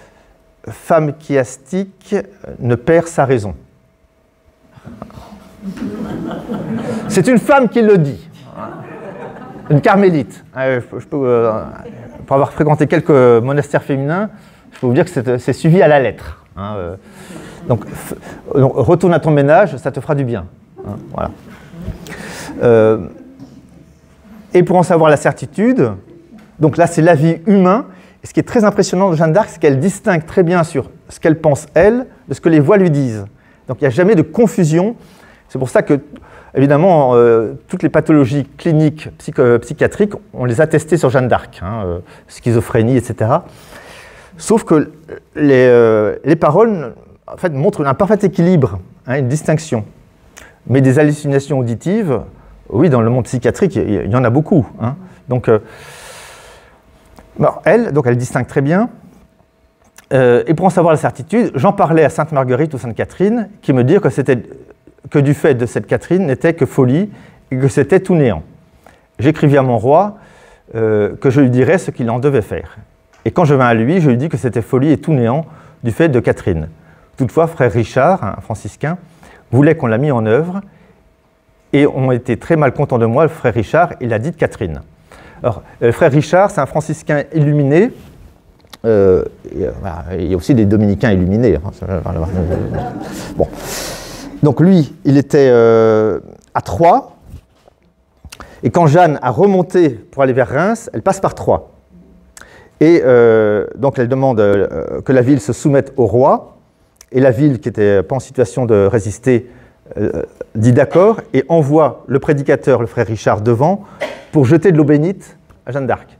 « Femme qui astique ne perd sa raison ». C'est une femme qui le dit, une carmélite. Pour avoir fréquenté quelques monastères féminins, je peux vous dire que c'est suivi à la lettre. Hein, donc, retourne à ton ménage, ça te fera du bien. Hein, voilà. Et pour en savoir la certitude, donc là c'est l'avis humain, et ce qui est très impressionnant de Jeanne d'Arc, c'est qu'elle distingue très bien sur ce qu'elle pense elle, de ce que les voix lui disent. Donc il n'y a jamais de confusion. C'est pour ça que, évidemment, toutes les pathologies cliniques, psychiatriques, on les a testées sur Jeanne d'Arc, hein, schizophrénie, etc. Sauf que les paroles en fait, montrent un parfait équilibre, hein, une distinction. Mais des hallucinations auditives, oui, dans le monde psychiatrique, il y en a beaucoup. Hein. Donc, elle distingue très bien. Et pour en savoir la certitude, j'en parlais à Sainte Marguerite ou Sainte Catherine, qui me dirent que du fait de cette Catherine n'était que folie et que c'était tout néant. J'écrivis à mon roi que je lui dirais ce qu'il en devait faire. Et quand je vins à lui, je lui dis que c'était folie et tout néant du fait de Catherine. Toutefois, frère Richard, un franciscain, voulait qu'on la mît en œuvre et on était très mal content de moi, le frère Richard, il a dit de Catherine. Alors, le frère Richard, c'est un franciscain illuminé. Il y a aussi des dominicains illuminés. Bon. Donc lui, il était à Troyes. Et quand Jeanne a remonté pour aller vers Reims, elle passe par Troyes. Et donc elle demande que la ville se soumette au roi. Et la ville, qui n'était pas en situation de résister, dit d'accord et envoie le prédicateur, le frère Richard, devant pour jeter de l'eau bénite à Jeanne d'Arc.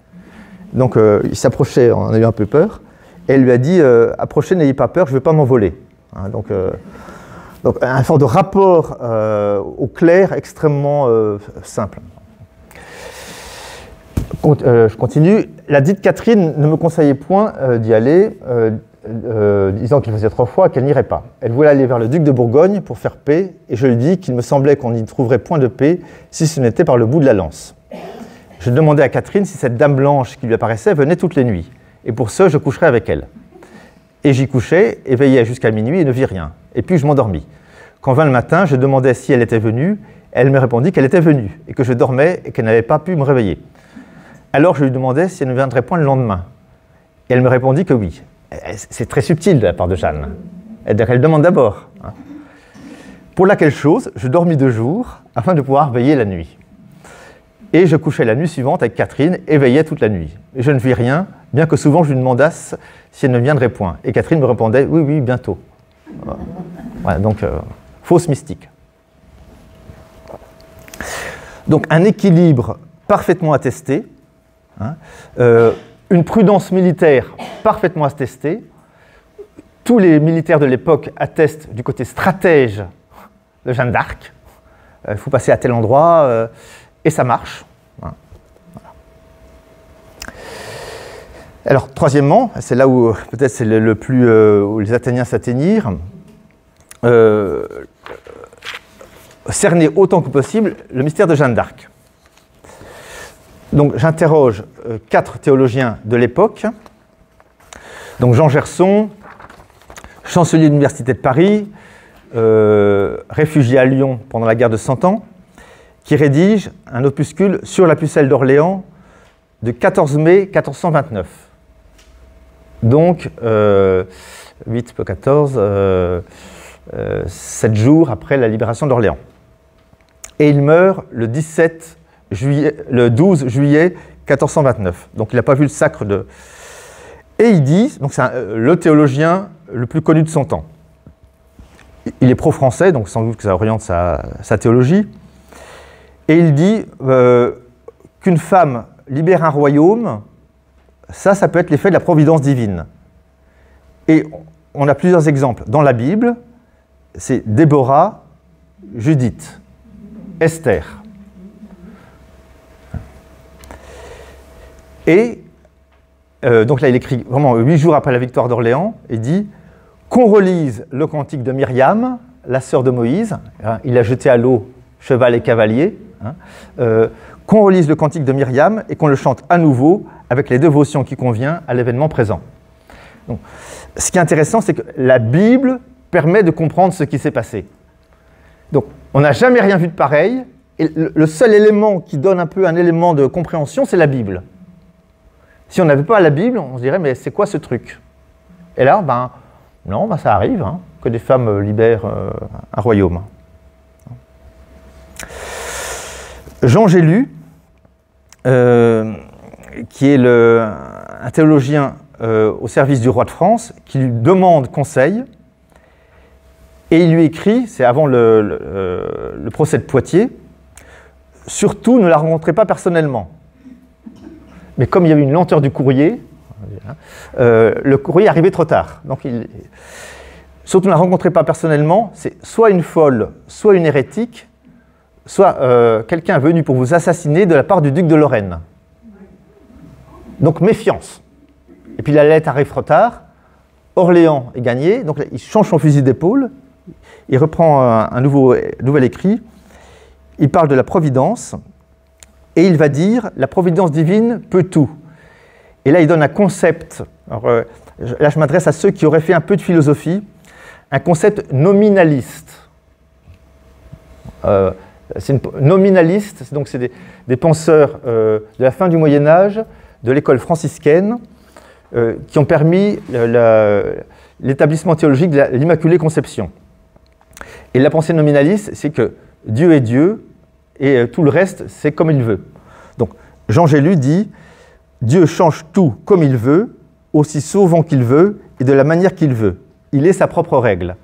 Donc il s'approchait, on a eu un peu peur, et elle lui a dit « Approchez, n'ayez pas peur, je ne vais pas m'envoler. Hein, » donc un sort de rapport au clair extrêmement simple. Je continue. La dite Catherine ne me conseillait point d'y aller, disant qu'il faisait 3 fois qu'elle n'irait pas. Elle voulait aller vers le duc de Bourgogne pour faire paix, et je lui dis qu'il me semblait qu'on n'y trouverait point de paix si ce n'était par le bout de la lance. Je demandais à Catherine si cette dame blanche qui lui apparaissait venait toutes les nuits, et pour ce, je coucherais avec elle. Et j'y couchais, et veillais jusqu'à minuit et ne vis rien. Et puis je m'endormis. Quand vint le matin, je demandais si elle était venue. Elle me répondit qu'elle était venue, et que je dormais et qu'elle n'avait pas pu me réveiller. Alors je lui demandais si elle ne viendrait point le lendemain. Et elle me répondit que oui. C'est très subtil de la part de Jeanne. Elle demande d'abord. Pour laquelle chose, je dormis 2 jours, afin de pouvoir veiller la nuit. Et je couchais la nuit suivante avec Catherine, et veillais toute la nuit. Et je ne vis rien, bien que souvent je lui demandasse si elle ne viendrait point. Et Catherine me répondait « oui, oui, bientôt ». Voilà, donc, fausse mystique. Donc, un équilibre parfaitement attesté, une prudence militaire parfaitement attestée. Tous les militaires de l'époque attestent du côté stratège de Jeanne d'Arc. Il faut passer à tel endroit, et ça marche. Voilà. Alors, troisièmement, c'est là où peut-être c'est le plus où les Athéniens s'atteignirent, cerner autant que possible le mystère de Jeanne d'Arc. Donc, j'interroge 4 théologiens de l'époque. Donc, Jean Gerson, chancelier de l'Université de Paris, réfugié à Lyon pendant la guerre de 100 ans, qui rédige un opuscule sur la pucelle d'Orléans de 14 mai 1429. Donc, 8 peu 14, 7 jours après la libération d'Orléans. Et il meurt le 12 juillet 1429. Donc, il n'a pas vu le sacre de... Et il dit, donc c'est le théologien le plus connu de son temps. Il est pro-français, donc sans doute que ça oriente sa théologie. Et il dit qu'une femme libère un royaume, ça peut être l'effet de la providence divine. Et on a plusieurs exemples. Dans la Bible, c'est Déborah, Judith, Esther. Et donc là, il écrit vraiment 8 jours après la victoire d'Orléans, et dit qu'on relise le cantique de Myriam, la sœur de Moïse, il a jeté à l'eau cheval et cavalier, qu'on relise le cantique de Myriam et qu'on le chante à nouveau avec les dévotions qui conviennent à l'événement présent. Donc, ce qui est intéressant, c'est que la Bible permet de comprendre ce qui s'est passé. Donc, on n'a jamais rien vu de pareil, et le seul élément qui donne un peu un élément de compréhension, c'est la Bible. Si on n'avait pas la Bible, on se dirait, mais c'est quoi ce truc? Et là, non, ça arrive, que des femmes libèrent un royaume. Jean Gélu, qui est un théologien au service du roi de France, qui lui demande conseil, et il lui écrit, c'est avant le procès de Poitiers, « Surtout, ne la rencontrez pas personnellement ». Mais comme il y avait une lenteur du courrier, le courrier arrivait trop tard. Donc, surtout ne la rencontrez pas personnellement, c'est soit une folle, soit une hérétique, soit quelqu'un venu pour vous assassiner de la part du duc de Lorraine. Donc, méfiance. Et puis la lettre arrive trop tard, Orléans est gagné, donc il change son fusil d'épaule, il reprend un nouvel écrit, il parle de la providence, et il va dire « la providence divine peut tout ». Et là, il donne un concept, alors, là je m'adresse à ceux qui auraient fait un peu de philosophie, un concept nominaliste. Nominaliste, donc c'est des penseurs de la fin du Moyen-Âge, de l'école franciscaine, qui ont permis l'établissement théologique de l'Immaculée Conception. Et la pensée nominaliste, c'est que Dieu est Dieu, et tout le reste, c'est comme il veut. Donc, Jean Gélu dit « Dieu change tout comme il veut, aussi souvent qu'il veut, et de la manière qu'il veut. Il est sa propre règle. »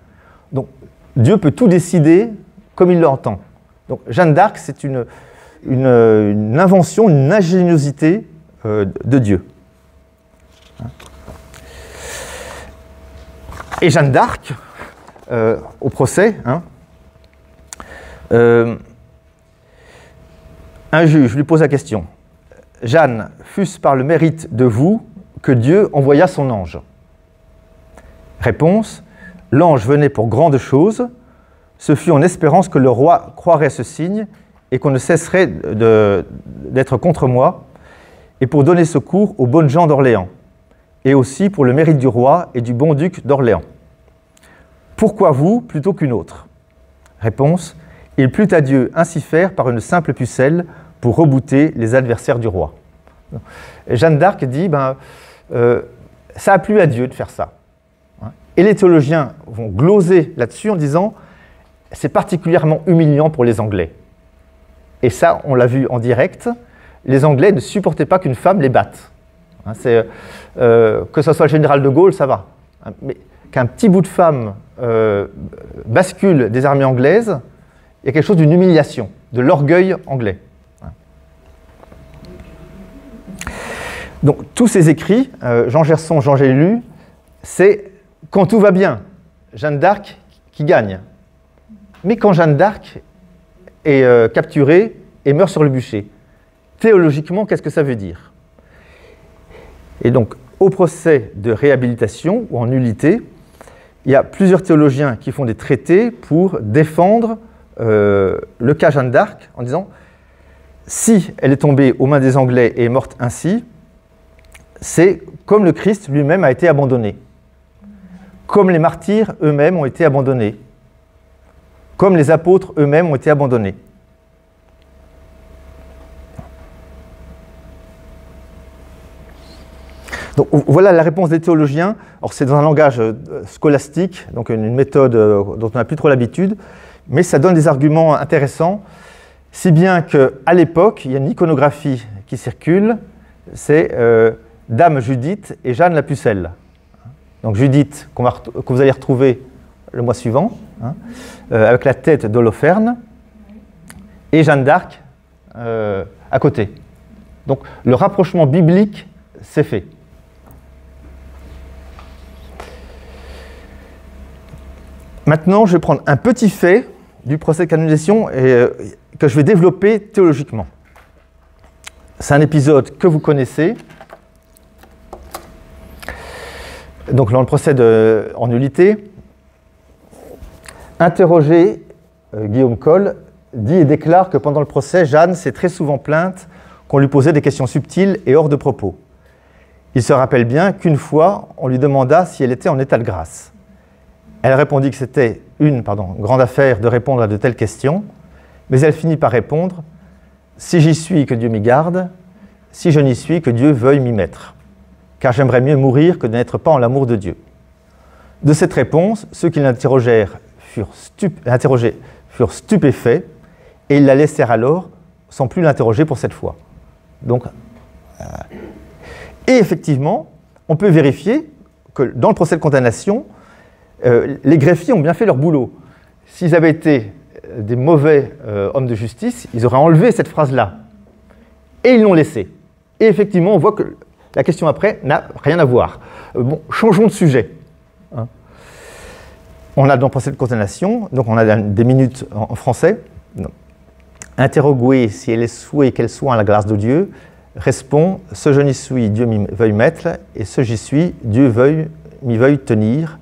Donc, Dieu peut tout décider comme il l'entend. Donc, Jeanne d'Arc, c'est une invention, une ingéniosité de Dieu. Et Jeanne d'Arc, au procès, un juge lui pose la question. Jeanne, fût-ce par le mérite de vous que Dieu envoya son ange? Réponse, l'ange venait pour grandes choses, ce fut en espérance que le roi croirait ce signe et qu'on ne cesserait d'être contre moi, et pour donner secours aux bonnes gens d'Orléans, et aussi pour le mérite du roi et du bon duc d'Orléans. Pourquoi vous plutôt qu'une autre? Réponse, il plut à Dieu ainsi faire par une simple pucelle pour rebouter les adversaires du roi. Jeanne d'Arc dit, ça a plu à Dieu de faire ça. Et les théologiens vont gloser là-dessus en disant, c'est particulièrement humiliant pour les Anglais. Et ça, on l'a vu en direct, les Anglais ne supportaient pas qu'une femme les batte. Que ce soit le général de Gaulle, ça va. Mais qu'un petit bout de femme bascule des armées anglaises, il y a quelque chose d'une humiliation, de l'orgueil anglais. Donc, tous ces écrits, Jean Gerson, Jean Gélu, c'est quand tout va bien, Jeanne d'Arc qui gagne. Mais quand Jeanne d'Arc est capturée et meurt sur le bûcher, théologiquement, qu'est-ce que ça veut dire? Et donc, au procès de réhabilitation ou en nullité, il y a plusieurs théologiens qui font des traités pour défendre le cas Jeanne d'Arc en disant si elle est tombée aux mains des Anglais et est morte ainsi, c'est comme le Christ lui-même a été abandonné, comme les martyrs eux-mêmes ont été abandonnés, comme les apôtres eux-mêmes ont été abandonnés. Donc voilà la réponse des théologiens. Alors c'est dans un langage scolastique, donc une méthode dont on n'a plus trop l'habitude, mais ça donne des arguments intéressants, si bien qu'à l'époque, il y a une iconographie qui circule, c'est Dame Judith et Jeanne la Pucelle. Donc Judith, que vous allez retrouver le mois suivant, avec la tête d'Holoferne, et Jeanne d'Arc à côté. Donc le rapprochement biblique s'est fait. Maintenant, je vais prendre un petit fait du procès de canonisation que je vais développer théologiquement. C'est un épisode que vous connaissez. Donc, dans le procès en nullité, interrogé, Guillaume Coll dit et déclare que pendant le procès, Jeanne s'est très souvent plainte qu'on lui posait des questions subtiles et hors de propos. Il se rappelle bien qu'une fois, on lui demanda si elle était en état de grâce. Elle répondit que c'était une grande affaire de répondre à de telles questions, mais elle finit par répondre « Si j'y suis, que Dieu m'y garde, si je n'y suis, que Dieu veuille m'y mettre, car j'aimerais mieux mourir que de n'être pas en l'amour de Dieu. » De cette réponse, ceux qui l'interrogèrent furent stupéfaits, et ils la laissèrent alors, sans plus l'interroger pour cette fois. Donc, et effectivement, on peut vérifier que dans le procès de condamnation, les greffiers ont bien fait leur boulot. S'ils avaient été des mauvais hommes de justice, ils auraient enlevé cette phrase-là. Et ils l'ont laissée. Et effectivement, on voit que la question après n'a rien à voir. Bon, changeons de sujet. On a dans le procès de condamnation, donc on a des minutes en français. Interroguer si elle est souhaitée qu'elle soit à la grâce de Dieu, répond ce je n'y suis, Dieu m'y veuille mettre, et ce j'y suis, Dieu m'y veuille tenir.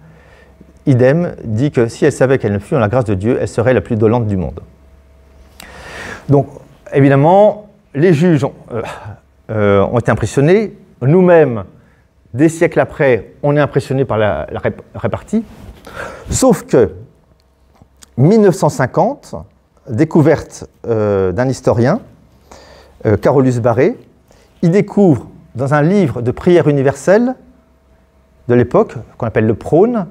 Idem dit que si elle savait qu'elle ne fût en la grâce de Dieu, elle serait la plus dolente du monde. Donc, évidemment, les juges ont été impressionnés. Nous-mêmes, des siècles après, on est impressionnés par la répartie. Sauf que, 1950, découverte d'un historien, Carolus Barré, il découvre dans un livre de prière universelle de l'époque, qu'on appelle le Prône,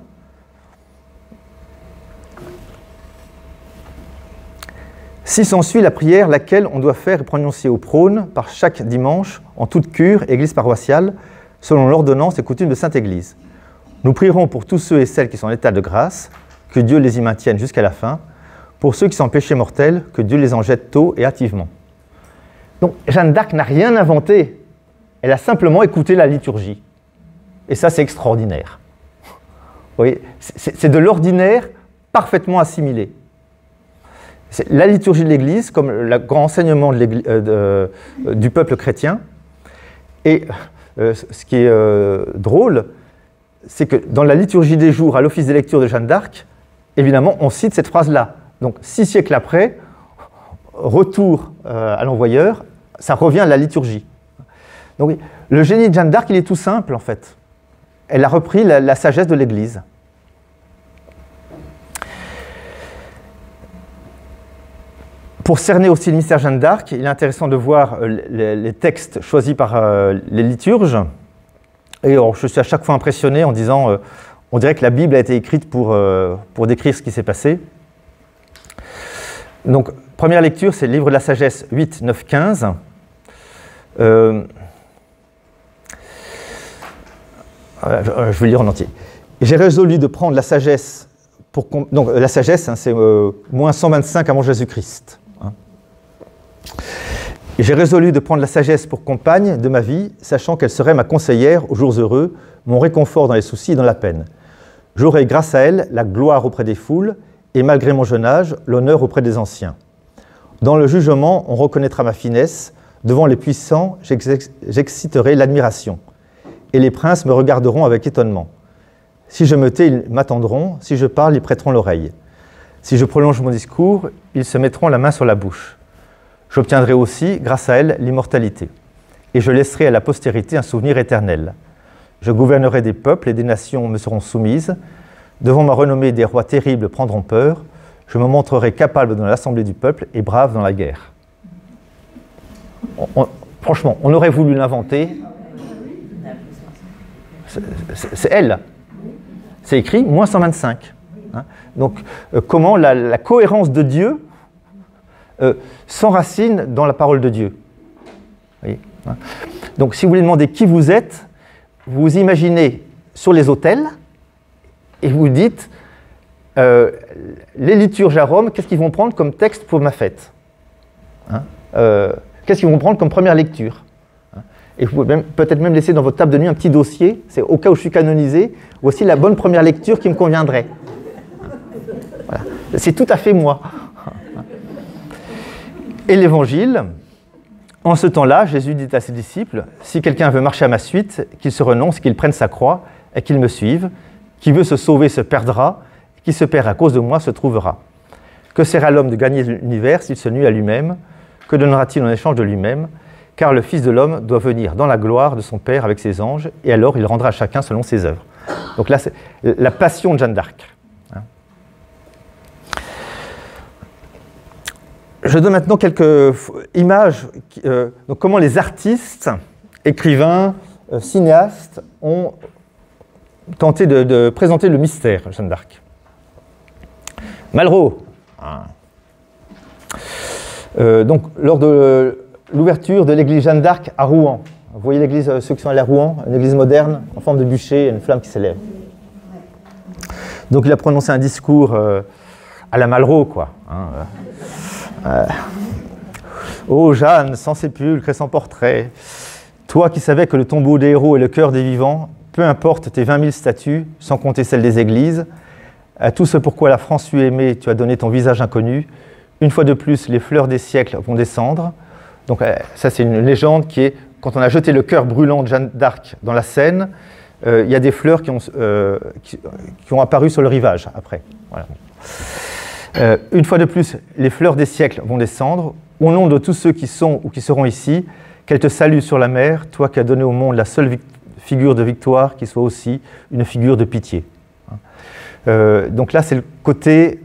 si s'ensuit la prière laquelle on doit faire et prononcer au prône par chaque dimanche en toute cure et église paroissiale selon l'ordonnance et coutume de Sainte Église. Nous prierons pour tous ceux et celles qui sont en état de grâce, que Dieu les y maintienne jusqu'à la fin, pour ceux qui sont en péché mortel, que Dieu les en jette tôt et hâtivement. Donc Jeanne d'Arc n'a rien inventé, elle a simplement écouté la liturgie. Et ça, c'est extraordinaire. Vous voyez, c'est de l'ordinaire parfaitement assimilé. La liturgie de l'Église, comme le grand enseignement du peuple chrétien, Et ce qui est drôle, c'est que dans la liturgie des jours à l'office des lectures de Jeanne d'Arc, évidemment, on cite cette phrase-là. Donc 6 siècles après, retour à l'envoyeur, ça revient à la liturgie. Donc le génie de Jeanne d'Arc, il est tout simple en fait. Elle a repris la sagesse de l'Église. Pour cerner aussi le mystère Jeanne d'Arc, il est intéressant de voir les textes choisis par les liturges. Et je suis à chaque fois impressionné en disant, on dirait que la Bible a été écrite pour décrire ce qui s'est passé. Donc, première lecture, c'est le livre de la sagesse 8, 9, 15. Je vais lire en entier. J'ai résolu de prendre la sagesse pour... Donc, la sagesse, hein, c'est moins 125 avant Jésus-Christ. J'ai résolu de prendre la sagesse pour compagne de ma vie, sachant qu'elle serait ma conseillère aux jours heureux, mon réconfort dans les soucis et dans la peine. J'aurai grâce à elle la gloire auprès des foules, et malgré mon jeune âge, l'honneur auprès des anciens. Dans le jugement, on reconnaîtra ma finesse, devant les puissants, j'exciterai l'admiration, et les princes me regarderont avec étonnement. Si je me tais, ils m'attendront, si je parle, ils prêteront l'oreille. Si je prolonge mon discours, ils se mettront la main sur la bouche. J'obtiendrai aussi, grâce à elle, l'immortalité. Et je laisserai à la postérité un souvenir éternel. Je gouvernerai des peuples et des nations me seront soumises. Devant ma renommée, des rois terribles prendront peur. Je me montrerai capable dans l'assemblée du peuple et brave dans la guerre. Franchement, on aurait voulu l'inventer. C'est elle. C'est écrit moins 125. Hein. Donc, comment la cohérence de Dieu s'enracine dans la parole de Dieu. Vous voyez, hein. Donc, si vous voulez demander qui vous êtes, vous vous imaginez sur les autels et vous dites les liturges à Rome, qu'est-ce qu'ils vont prendre comme texte pour ma fête, hein, qu'est-ce qu'ils vont prendre comme première lecture, hein. Et vous pouvez peut-être même laisser dans votre table de nuit un petit dossier, c'est au cas où je suis canonisé, voici la bonne première lecture qui me conviendrait. Voilà. C'est tout à fait moi. Et l'Évangile, en ce temps-là, Jésus dit à ses disciples, « Si quelqu'un veut marcher à ma suite, qu'il se renonce, qu'il prenne sa croix et qu'il me suive. Qui veut se sauver se perdra, et qui se perd à cause de moi se trouvera. Que sert à l'homme de gagner l'univers s'il se nuit à lui-même? Que donnera-t-il en échange de lui-même? Car le Fils de l'homme doit venir dans la gloire de son Père avec ses anges, et alors il rendra à chacun selon ses œuvres. » Donc là, c'est la passion de Jeanne d'Arc. Je donne maintenant quelques images, donc comment les artistes, écrivains, cinéastes ont tenté de présenter le mystère de Jeanne d'Arc. Malraux. Donc, lors de l'ouverture de l'église Jeanne d'Arc à Rouen, vous voyez l'église, ceux qui sont allés à Rouen, une église moderne, en forme de bûcher, une flamme qui s'élève. Donc il a prononcé un discours à la Malraux, quoi. Ô Jeanne, sans sépulcre et sans portrait, toi qui savais que le tombeau des héros est le cœur des vivants, peu importe tes 20 000 statues, sans compter celles des églises, à tout ce pourquoi la France fut aimée, tu as donné ton visage inconnu. Une fois de plus, les fleurs des siècles vont descendre. Donc ça, c'est une légende qui est, quand on a jeté le cœur brûlant de Jeanne d'Arc dans la Seine, il y a des fleurs qui ont apparu sur le rivage après. Voilà. Une fois de plus, les fleurs des siècles vont descendre. Au nom de tous ceux qui sont ou qui seront ici, qu'elle te salue sur la mer, toi qui as donné au monde la seule figure de victoire qui soit aussi une figure de pitié. Donc là, c'est le côté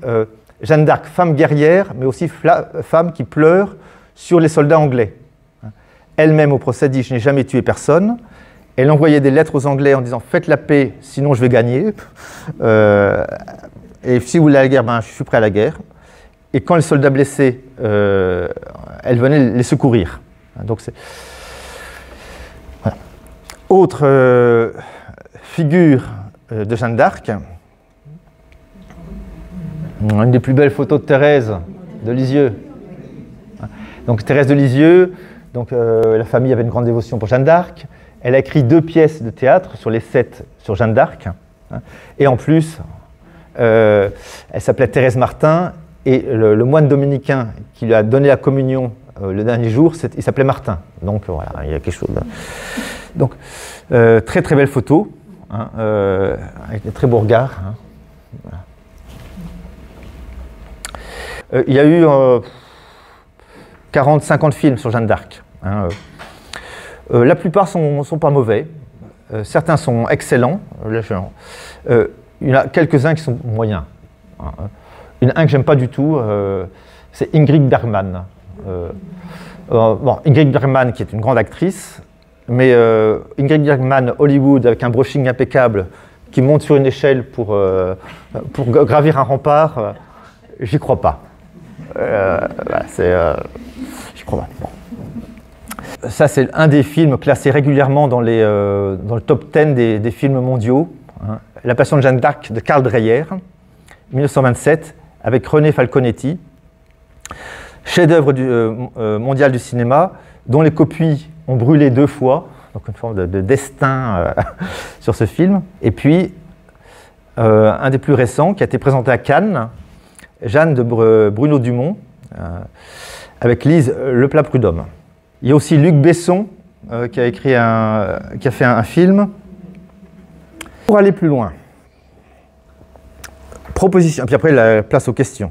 Jeanne d'Arc, femme guerrière, mais aussi femme qui pleure sur les soldats anglais. Elle-même au procès dit « Je n'ai jamais tué personne ». Elle envoyait des lettres aux Anglais en disant « Faites la paix, sinon je vais gagner ». Et si vous voulez la guerre, ben, je suis prêt à la guerre. Et quand les soldats blessés, elle venait les secourir. Donc c'est... Voilà. Autre figure de Jeanne d'Arc, une des plus belles photos de Thérèse de Lisieux. Donc Thérèse de Lisieux, donc, la famille avait une grande dévotion pour Jeanne d'Arc. Elle a écrit 2 pièces de théâtre sur les 7 sur Jeanne d'Arc. Et en plus, elle s'appelait Thérèse Martin, et le moine dominicain qui lui a donné la communion le dernier jour, il s'appelait Martin. Donc voilà, il y a quelque chose de... Donc, très très belle photo, hein, avec des très beaux regards. Hein. Voilà. Il y a eu 40-50 films sur Jeanne d'Arc. Hein. La plupart sont pas mauvais. Certains sont excellents. Il y en a quelques-uns qui sont moyens. Hein. Il y en a un que j'aime pas du tout, c'est Ingrid Bergman. Bon, Ingrid Bergman qui est une grande actrice, mais Ingrid Bergman, Hollywood, avec un brushing impeccable, qui monte sur une échelle pour gravir un rempart, j'y crois pas. J'y crois pas. Bon. Ça, c'est un des films classés régulièrement dans le top 10 des films mondiaux. Hein. La Passion de Jeanne d'Arc de Karl Dreyer, 1927, avec René Falconetti. Chef-d'œuvre mondial du cinéma, dont les copies ont brûlé 2 fois, donc une forme de destin sur ce film. Et puis, un des plus récents, qui a été présenté à Cannes, Jeanne de Bruno Dumont, avec Lise Leplat-Prud'homme. Il y a aussi Luc Besson, qui a fait un film. Pour aller plus loin, proposition, puis après la place aux questions.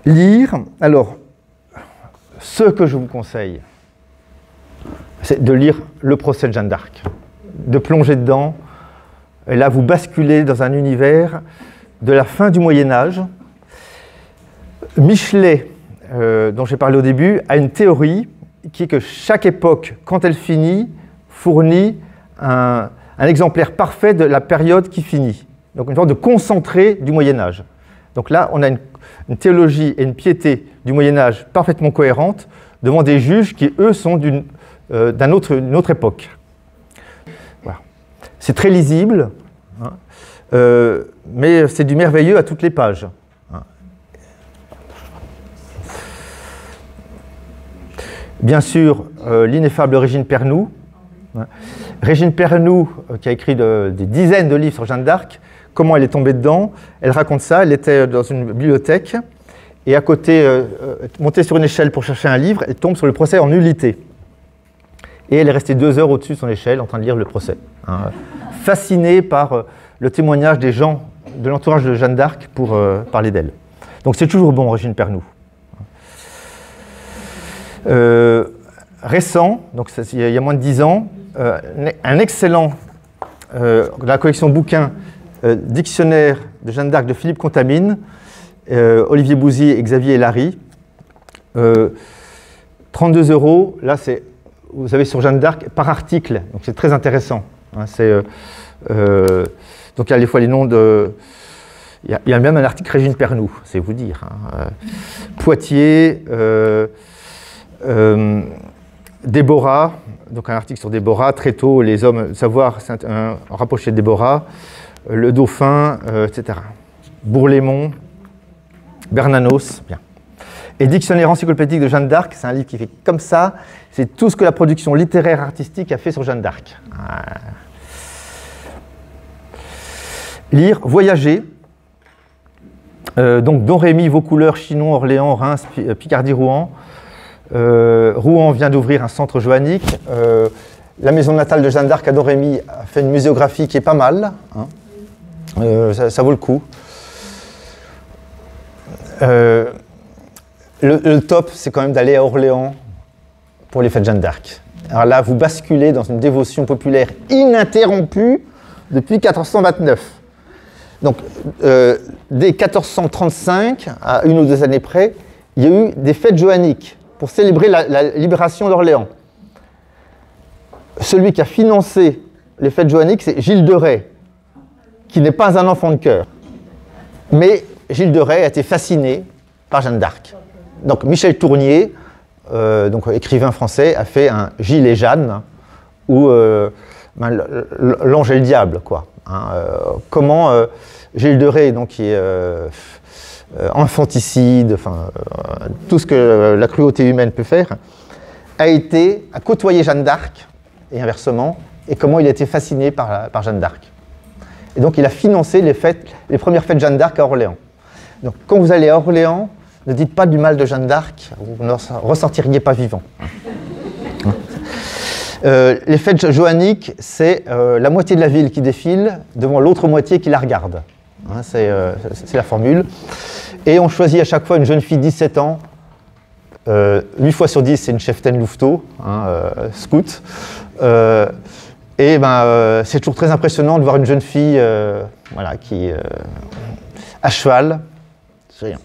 Lire, alors, ce que je vous conseille, c'est de lire Le procès de Jeanne d'Arc, de plonger dedans, et là vous basculez dans un univers de la fin du Moyen-Âge. Michelet, dont j'ai parlé au début, a une théorie qui est que chaque époque, quand elle finit, fournit un exemplaire parfait de la période qui finit. Donc une sorte de concentré du Moyen-Âge. Donc là, on a une théologie et une piété du Moyen-Âge parfaitement cohérentes devant des juges qui, eux, sont d'une autre époque. Voilà. C'est très lisible, hein, mais c'est du merveilleux à toutes les pages. Hein. Bien sûr, l'ineffable Régine Pernoud. Hein. Régine Pernoud, qui a écrit des dizaines de livres sur Jeanne d'Arc. Comment elle est tombée dedans? Elle raconte ça, elle était dans une bibliothèque, et à côté, montée sur une échelle pour chercher un livre, elle tombe sur le procès en nullité. Et elle est restée 2 heures au-dessus de son échelle en train de lire le procès. Hein. Fascinée par le témoignage des gens de l'entourage de Jeanne d'Arc pour parler d'elle. Donc c'est toujours bon, Régine Pernoud. Récent, donc il y a moins de 10 ans, un excellent, la collection bouquins, Dictionnaire de Jeanne d'Arc de Philippe Contamine, Olivier Bouzy et Xavier Larry. 32 €, là c'est, vous savez, sur Jeanne d'Arc par article, donc c'est très intéressant. Hein, donc il y a des fois les noms de... Il y a même un article Régine Pernoud, c'est vous dire. Hein, Poitiers, Déborah, donc un article sur Déborah, très tôt, les hommes, savoir rapprocher de Déborah, le Dauphin, etc. Bourlémont, Bernanos, bien. Et Dictionnaire encyclopédique de Jeanne d'Arc, c'est un livre qui fait comme ça, c'est tout ce que la production littéraire artistique a fait sur Jeanne d'Arc. Lire, voyager, donc Domrémy, Vaucouleurs, Chinon, Orléans, Reims, Picardie, Rouen. Rouen vient d'ouvrir un centre joannique. La maison natale de Jeanne d'Arc à Domrémy a fait une muséographie qui est pas mal. Hein. Ça vaut le coup. Le top, c'est quand même d'aller à Orléans pour les fêtes Jeanne d'Arc. Alors là, vous basculez dans une dévotion populaire ininterrompue depuis 1429. Donc, dès 1435, à 1 ou 2 années près, il y a eu des fêtes joanniques pour célébrer la libération d'Orléans. Celui qui a financé les fêtes joanniques, c'est Gilles de Rais, qui n'est pas un enfant de cœur. Mais Gilles de Rais a été fasciné par Jeanne d'Arc. Donc Michel Tournier, donc écrivain français, a fait un Gilles et Jeanne, où l'ange et le diable, quoi. Hein, comment Gilles de Rais, donc, qui est infanticide, enfin, tout ce que la cruauté humaine peut faire, a côtoyé Jeanne d'Arc, et inversement, et comment il a été fasciné par Jeanne d'Arc. Et donc il a financé les premières fêtes Jeanne d'Arc à Orléans. Donc quand vous allez à Orléans, ne dites pas du mal de Jeanne d'Arc, vous ne ressortiriez pas vivant. Les fêtes joanniques, c'est la moitié de la ville qui défile devant l'autre moitié qui la regarde. Hein, c'est la formule. Et on choisit à chaque fois une jeune fille de 17 ans. 8 fois sur 10, c'est une cheftaine louveteau, hein, scout. Et c'est toujours très impressionnant de voir une jeune fille voilà, qui à cheval. C'est rien.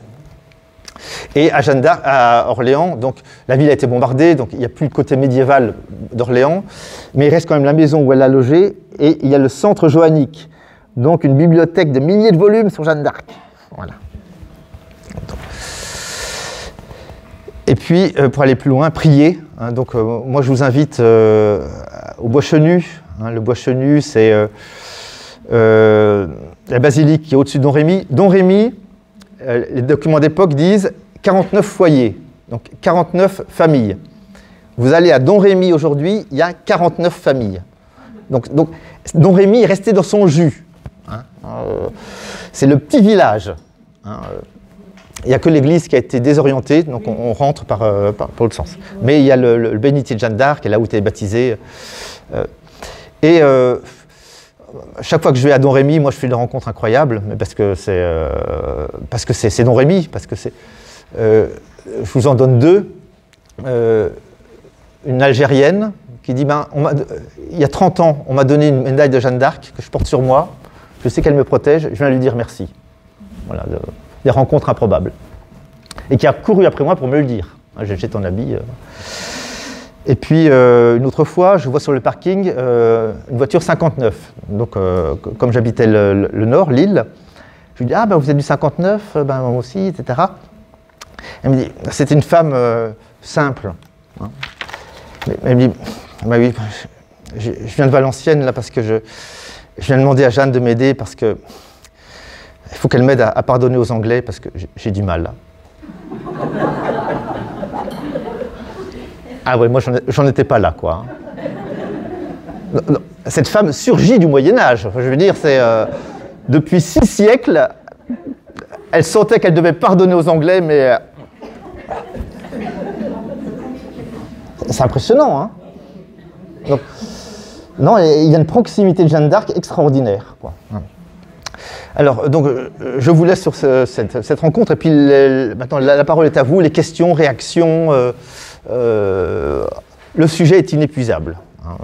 Et à Jeanne d'Arc, à Orléans, donc la ville a été bombardée, donc il n'y a plus le côté médiéval d'Orléans, mais il reste quand même la maison où elle a logé, et il y a le centre joannique, donc une bibliothèque de milliers de volumes sur Jeanne d'Arc. Voilà. Et puis, pour aller plus loin, prier. Hein, donc, moi, je vous invite au Bois Chenu. Hein, le Bois Chenu, c'est la basilique qui est au-dessus de Don Rémy. Don Rémy, les documents d'époque disent 49 foyers, donc 49 familles. Vous allez à Don Rémy aujourd'hui, il y a 49 familles. Donc Don Rémy est resté dans son jus. Hein, c'est le petit village. Hein, il n'y a que l'église qui a été désorientée, donc on rentre par l'autre sens. Mais il y a le bénitier de Jeanne d'Arc, là où tu es baptisé. Chaque fois que je vais à Don Rémy, moi je fais des rencontres incroyables, mais parce que c'est Don Rémy, parce que c'est. Je vous en donne deux. Une Algérienne qui dit il y a 30 ans, on m'a donné une médaille de Jeanne d'Arc que je porte sur moi. Je sais qu'elle me protège, je viens lui dire merci. Voilà, des rencontres improbables. Et qui a couru après moi pour me le dire. J'ai ton habit. Et puis, une autre fois, je vois sur le parking une voiture 59. Donc, comme j'habitais le nord, Lille, je lui dis « Ah, vous êtes du 59 moi aussi, etc. » Elle me dit « C'était une femme simple. Hein. » Elle me dit « Oui, je viens de Valenciennes, là, parce que je viens demander à Jeanne de m'aider, parce que il faut qu'elle m'aide à pardonner aux Anglais, parce que j'ai du mal, là. » Ah oui, moi j'en étais pas là, quoi. Non, cette femme surgit du Moyen-Âge. Je veux dire, c'est depuis 6 siècles, elle sentait qu'elle devait pardonner aux Anglais, mais c'est impressionnant, hein. Donc, non, il y a une proximité de Jeanne d'Arc extraordinaire, quoi. Alors, donc, je vous laisse sur cette rencontre, et puis maintenant la parole est à vous, les questions, réactions. Le sujet est inépuisable. Hein.